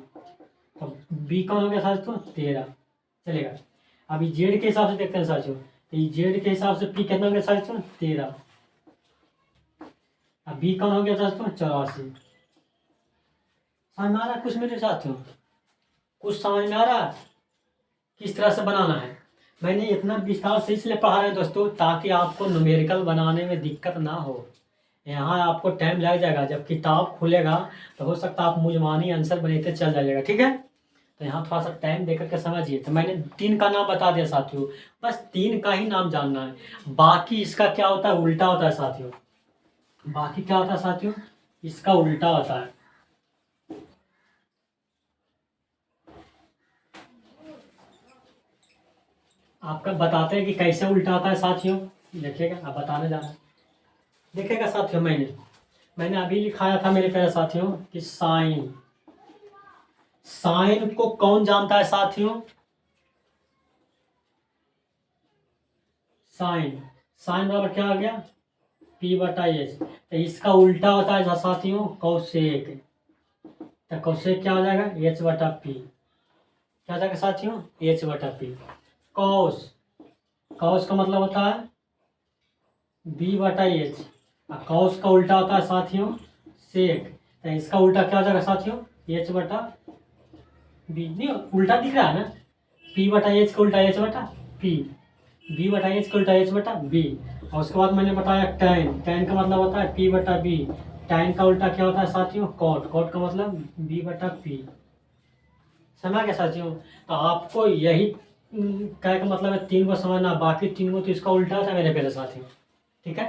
तो बी कौन हो गया साथियों, 13, चलेगा। अभी जेड के हिसाब से देखते हैं साथियों, तो ये जेड के हिसाब से पी कितना हो गया साथियों, 13, अब बी कौन हो गया दोस्तों, 84। समझ में आ रहा है कुछ मेरे साथियों, कुछ समझ में आ रहा है किस तरह से बनाना है। मैंने इतना विस्तार से इसलिए पढ़ा है दोस्तों, ताकि आपको न्यूमेरिकल बनाने में दिक्कत ना हो। यहाँ आपको टाइम लग जाएगा, जब किताब खुलेगा तो हो सकता है आप मुजमानी आंसर बनाते चल जाइएगा। ठीक है, तो यहाँ थोड़ा सा टाइम देकर के समझिए। तो मैंने 3 का नाम बता दिया साथियों, बस 3 का ही नाम जानना है, बाकी इसका क्या होता है, उल्टा होता है साथियों। बाकी क्या होता है साथियों, इसका उल्टा होता है। आपका बताते हैं कि कैसे उल्टा होता है साथियों, देखिएगा, आप बताने जा रहे हैं, देखिएगा साथियों। मैंने अभी लिखाया था मेरे प्यारे साथियों कि साइन, साइन को कौन जानता है साथियों, साइन, साइन बराबर क्या आ गया, पी बटा एच, तो इसका उल्टा होता है साथियों कौशेक, तो कौशेक क्या हो जाएगा, एच बटा पी, क्या हो जाएगा साथियों, एच बटा पी। कौस, कौस का मतलब होता है बी बटा एच, और कौस का उल्टा होता है साथियों सेक, तो इसका उल्टा क्या हो जाएगा साथियों, एच बटा बी। नहीं उल्टा दिख रहा है ना, पी बटा एच का उल्टा एच बटा पी, बी बटा एच का उल्टा एच बटा बी। और उसके बाद मैंने बताया टैन, टैन का मतलब होता है पी बटा बी, टैन का उल्टा क्या होता है साथियों, कॉट, कॉट का मतलब बी बटा पी। समझ गया साथियों, तो आपको यही क्या का मतलब है, 3 को समझना, बाकी 3 को तो इसका उल्टा था मेरे प्यारे साथियों। ठीक है,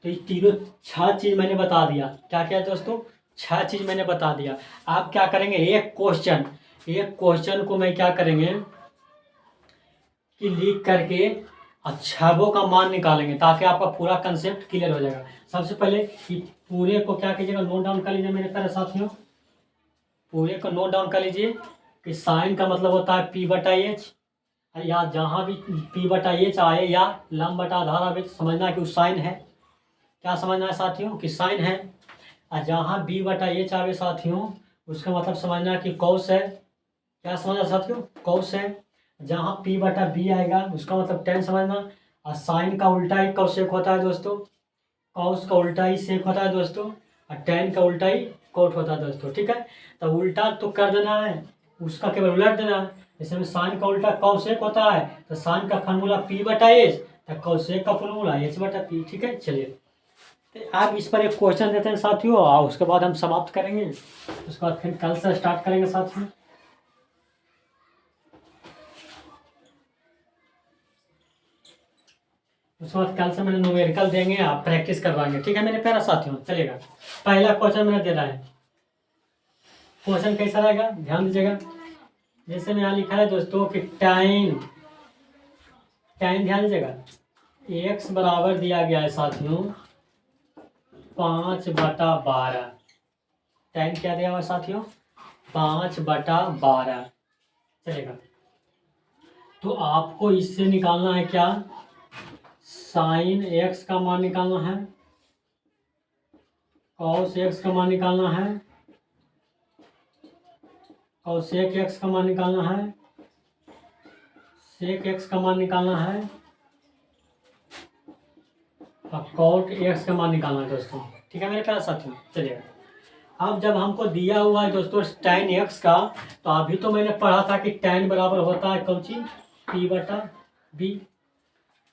तो ये तीनों 6 चीज़ मैंने बता दिया। क्या क्या दोस्तों? 6 चीज़ मैंने बता दिया। आप क्या करेंगे, एक क्वेश्चन को मैं क्या करेंगे कि लिख करके छबों का मान निकालेंगे, ताकि आपका पूरा कंसेप्ट क्लियर हो जाएगा। सबसे पहले कि पूरे को क्या कीजिएगा, नोट डाउन कर लीजिए मेरे प्यारे साथियों। पूरे को नोट डाउन कर लीजिए कि साइन का मतलब होता है P/H, या जहाँ भी P/H आए या लंब बटा आधार आवे, समझना है कि उस साइन है। क्या समझना है साथियों? कि साइन है। और जहाँ B/H आवे साथियों, उसका मतलब समझना है कि कॉस है। क्या समझना साथियों? कॉस है। जहाँ P/B आएगा उसका मतलब टेन समझना। और साइन का उल्टा ही कॉसेक होता है दोस्तों, कॉस का उल्टा ही सेक होता है दोस्तों, और टेन का उल्टा ही कोट होता है दोस्तों। ठीक है, तो उल्टा तो कर देना है, उसका केवल उलट देना है। जैसे में साइन का उल्टा कॉसेक होता है, तो साइन का फार्मूला P/H, तो कॉसेक का फार्मूला H/P। ठीक है, चलिए तो आप इस पर एक क्वेश्चन देते हैं साथियों, और उसके बाद हम समाप्त करेंगे। उसके बाद फिर कल से स्टार्ट करेंगे साथियों। उसके बाद कल से मैंने न्यूमेरिकल देंगे, आप प्रैक्टिस करवाएंगे। ठीक है मेरे प्यारे साथियों, चलेगा। पहला क्वेश्चन मैंने दे रहा है। क्वेश्चन कैसा रहेगा, ध्यान दीजिएगा। जैसे में यहाँ लिखा है दोस्तों कि टाइम ध्यान दीजिएगा, x बराबर दिया गया है साथियों 5/12। टाइम क्या दिया हुआ है साथियों? 5/12। चलेगा, तो आपको इससे निकालना है क्या, साइन x का मान निकालना है, कॉस x का मान निकालना है, कॉसेक x का मान निकालना है, सेक x का मान निकालना है, और कॉट x का मान निकालना है दोस्तों। ठीक है मेरे प्यारे साथियों, चलिए अब जब हमको दिया हुआ है दोस्तों tan x का, तो अभी तो मैंने पढ़ा था कि tan बराबर होता है कौन सी, P/B।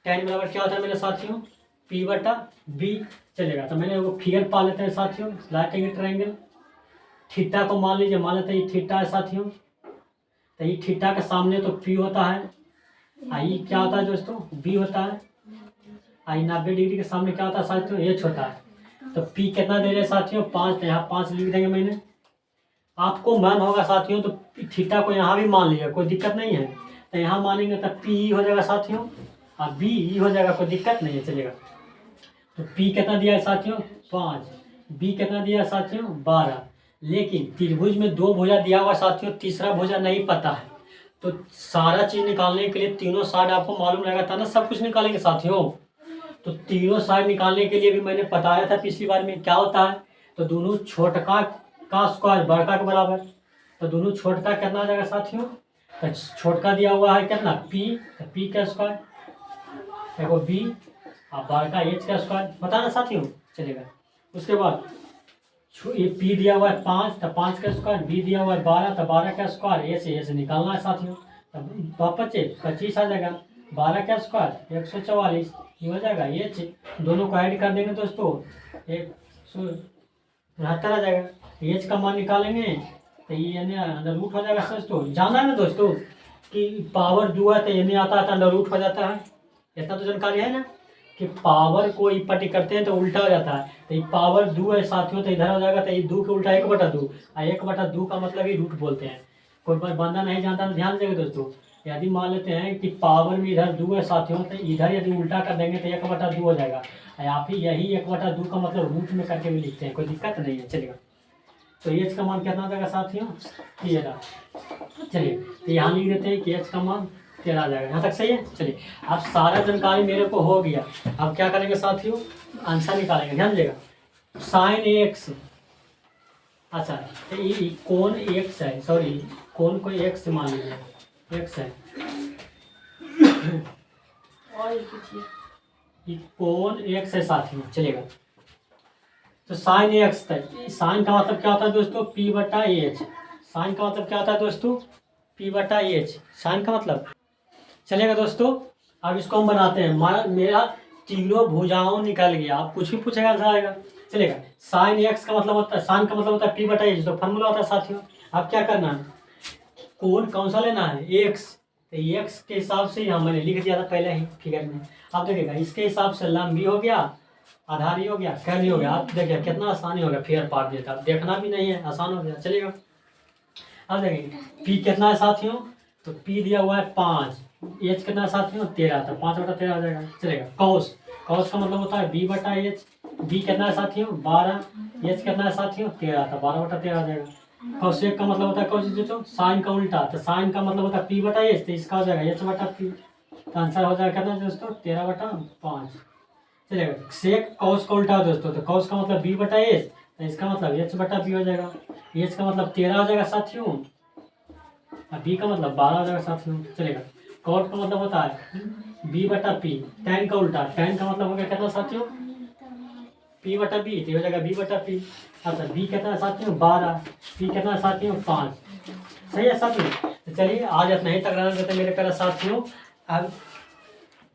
tan बराबर क्या होता है मेरे साथियों? P/B। चलेगा, तो मैंने वो फिगर पा लेते हैं साथियों, राइट एंगल ट्रायंगल। थीटा को मान लीजिए, मान लेते हैं ये थीटा है साथियों, तो ये थीटा के सामने तो P होता है, आई क्या होता है दोस्तों, B होता है। आई 90 डिग्री के सामने क्या होता है साथियों, H होता है। तो P कितना दे रहे हैं साथियों, 5, तो यहाँ 5 लिख देंगे मैंने। आपको मन होगा साथियों तो थीटा को यहाँ भी मान लिया, कोई दिक्कत नहीं है। तो यहाँ मानेंगे तो P हो जाएगा साथियों, और B हो जाएगा, कोई दिक्कत नहीं है, चलेगा। तो P कितना दिया है साथियों, 5, B कितना दिया है साथियों, 12। लेकिन त्रिभुज में 2 भुजा दिया हुआ साथियों, तीसरा भुजा नहीं पता है। तो सारा चीज निकालने के लिए तीनों साइड आपको मालूम रहेगा था ना, सब कुछ निकालेंगे साथियों। तो तीनों साइड निकालने के लिए भी मैंने बताया था पिछली बार में क्या होता है, तो दोनों छोटका का स्क्वायर बड़का के बराबर। तो दोनों छोटका कितना हो जाएगा साथियों, तो छोटका दिया हुआ है कितना P, तो P का स्क्वायर, देखो B, और बड़का H का स्क्वायर, पता ना साथियों, चलेगा। उसके बाद ये P दिया हुआ है 5, तो 5 का स्क्वायर, B दिया हुआ है 12, तो 12 का स्क्वायर, ये से निकालना है साथियों। तब वापस 25 आ जाएगा, 12 का स्क्वायर 144, ये हो जाएगा। ये दोनों को ऐड कर देंगे दोस्तों, 173 आ जाएगा। एच का मान निकालेंगे तो ये अंडर रूट हो जाएगा दोस्तों। जाना है ना दोस्तों कि पावर 2 है तो ये नहीं आता है तो अंडर रूट हो जाता है। इतना तो जानकारी है ना कि पावर को इपट्टी करते हैं तो उल्टा हो जाता है। तो ये पावर 2 है साथियों, तो इधर हो जाएगा, तो ये 2 के उल्टा 1/2, और 1/2 का मतलब ही रूट बोलते हैं। कोई बंदा नहीं जानता तो ध्यान देंगे दोस्तों। यदि मान लेते हैं कि पावर में इधर 2 है साथियों, तो इधर यदि उल्टा कर देंगे तो 1/2 हो जाएगा। आप ही यही 1/2 का मतलब रूट में करके भी लिखते हैं, कोई दिक्कत नहीं है, चलेगा। तो एच का मान कितना आ जाएगा साथियों, 13। चलिए तो यहाँ लिख देते हैं कि एच का मान 13 आ जाएगा। यहाँ तक सही है। चलिए अब सारा जानकारी मेरे को हो गया। अब क्या करेंगे साथियों, आंसर निकालेंगे। ध्यान दीजिएगा, साइन एक्स, अच्छा तो ये कौन एक्स है, सॉरी कौन को एक्स मान लीजिए, एक्स है ये कौन एक्स है साथियों, चलेगा। तो साइन एक्स तक, साइन का मतलब क्या होता है दोस्तों, P/H। साइन का मतलब क्या होता है दोस्तों, P/H, साइन का मतलब, चलेगा दोस्तों। अब इसको हम बनाते हैं। मेरा तीनों भुजाओं निकल गया, आप कुछ भी पूछेगा आंसर आएगा, चलेगा। साइन एक्स का मतलब होता है, साइन का मतलब होता है P/H, तो फॉर्मूला होता है साथियों। अब क्या करना है, कौन सा लेना है, एक्स। तो एक्स के हिसाब से यहाँ मैंने लिख दिया था पहले ही फिगर में। अब देखिएगा इसके हिसाब से लंबी हो गया आधार ही हो गया, कैल ही हो गया। आप देखिए कितना आसानी हो गया, फेयर पार्ट दिया था, अब देखना भी नहीं है, आसान हो गया। चलिएगा अब देखिए पी कितना है साथियों, तो पी दिया हुआ है 5, एच कितना है साथियों 13, तो 5/13 आ जाएगा। चलेगा कॉस, कॉस का मतलब होता है बी बटा एच, बी कितना है साथियों 12, एच कितना है साथियों 13, तो 12/13 आ जाएगा। कॉसेक का मतलब होता है कॉस साइन का उल्टा, तो साइन का मतलब होता है पी बटा एच, तो इसका हो जाएगा एच बटा पी, तो आंसर हो जाएगा कितना दोस्तों 13/5। चलेगा सेक कॉस का उल्टा दोस्तों, तो कॉस का मतलब बी बटा एच, तो इसका मतलब एच बटा बी हो जाएगा। एच का मतलब 13 हो जाएगा साथियों, और बी का मतलब 12 हो जाएगा साथियों। चलेगा कॉट का मतलब होता है बी बटा पी, टैन का उल्टा, टैन का मतलब हो गया कितना साथियों पी बटा बी, तो हो जाएगा बी बटा पी। अच्छा बी कितना है साथियों 12, पी कितना है साथियों 5, सही है साथियों। तो चलिए आज इतना ही तक रहने देते मेरे प्यारे साथियों। अब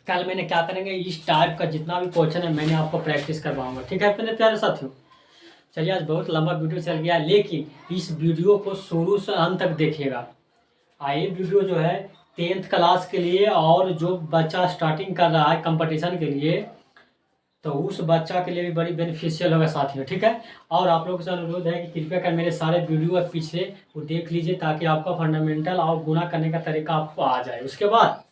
कल मैंने क्या करेंगे, इस टाइप का जितना भी क्वेश्चन है मैंने आपको प्रैक्टिस करवाऊंगा, ठीक है मेरे प्यारे साथियों। चलिए आज बहुत लंबा वीडियो चल गया, लेकिन इस वीडियो को शुरू से अंत तक देखिएगा। ये वीडियो जो है 10th क्लास के लिए, और जो बच्चा स्टार्टिंग कर रहा है कंपटीशन के लिए, तो उस बच्चा के लिए भी बड़ी बेनिफिशियल होगा साथियों, ठीक है। और आप लोगों से अनुरोध है कि कृपया कर मेरे सारे वीडियो पीछे वो देख लीजिए, ताकि आपका फंडामेंटल और गुना करने का तरीका आपको आ जाए। उसके बाद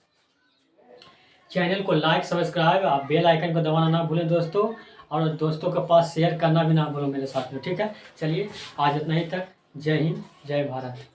चैनल को लाइक सब्सक्राइब, आप बेल आइकन को दबाना ना भूलें दोस्तों, और दोस्तों के पास शेयर करना भी ना भूलो मेरे साथियों, ठीक है। चलिए आज इतना ही तक, जय हिंद जय भारत।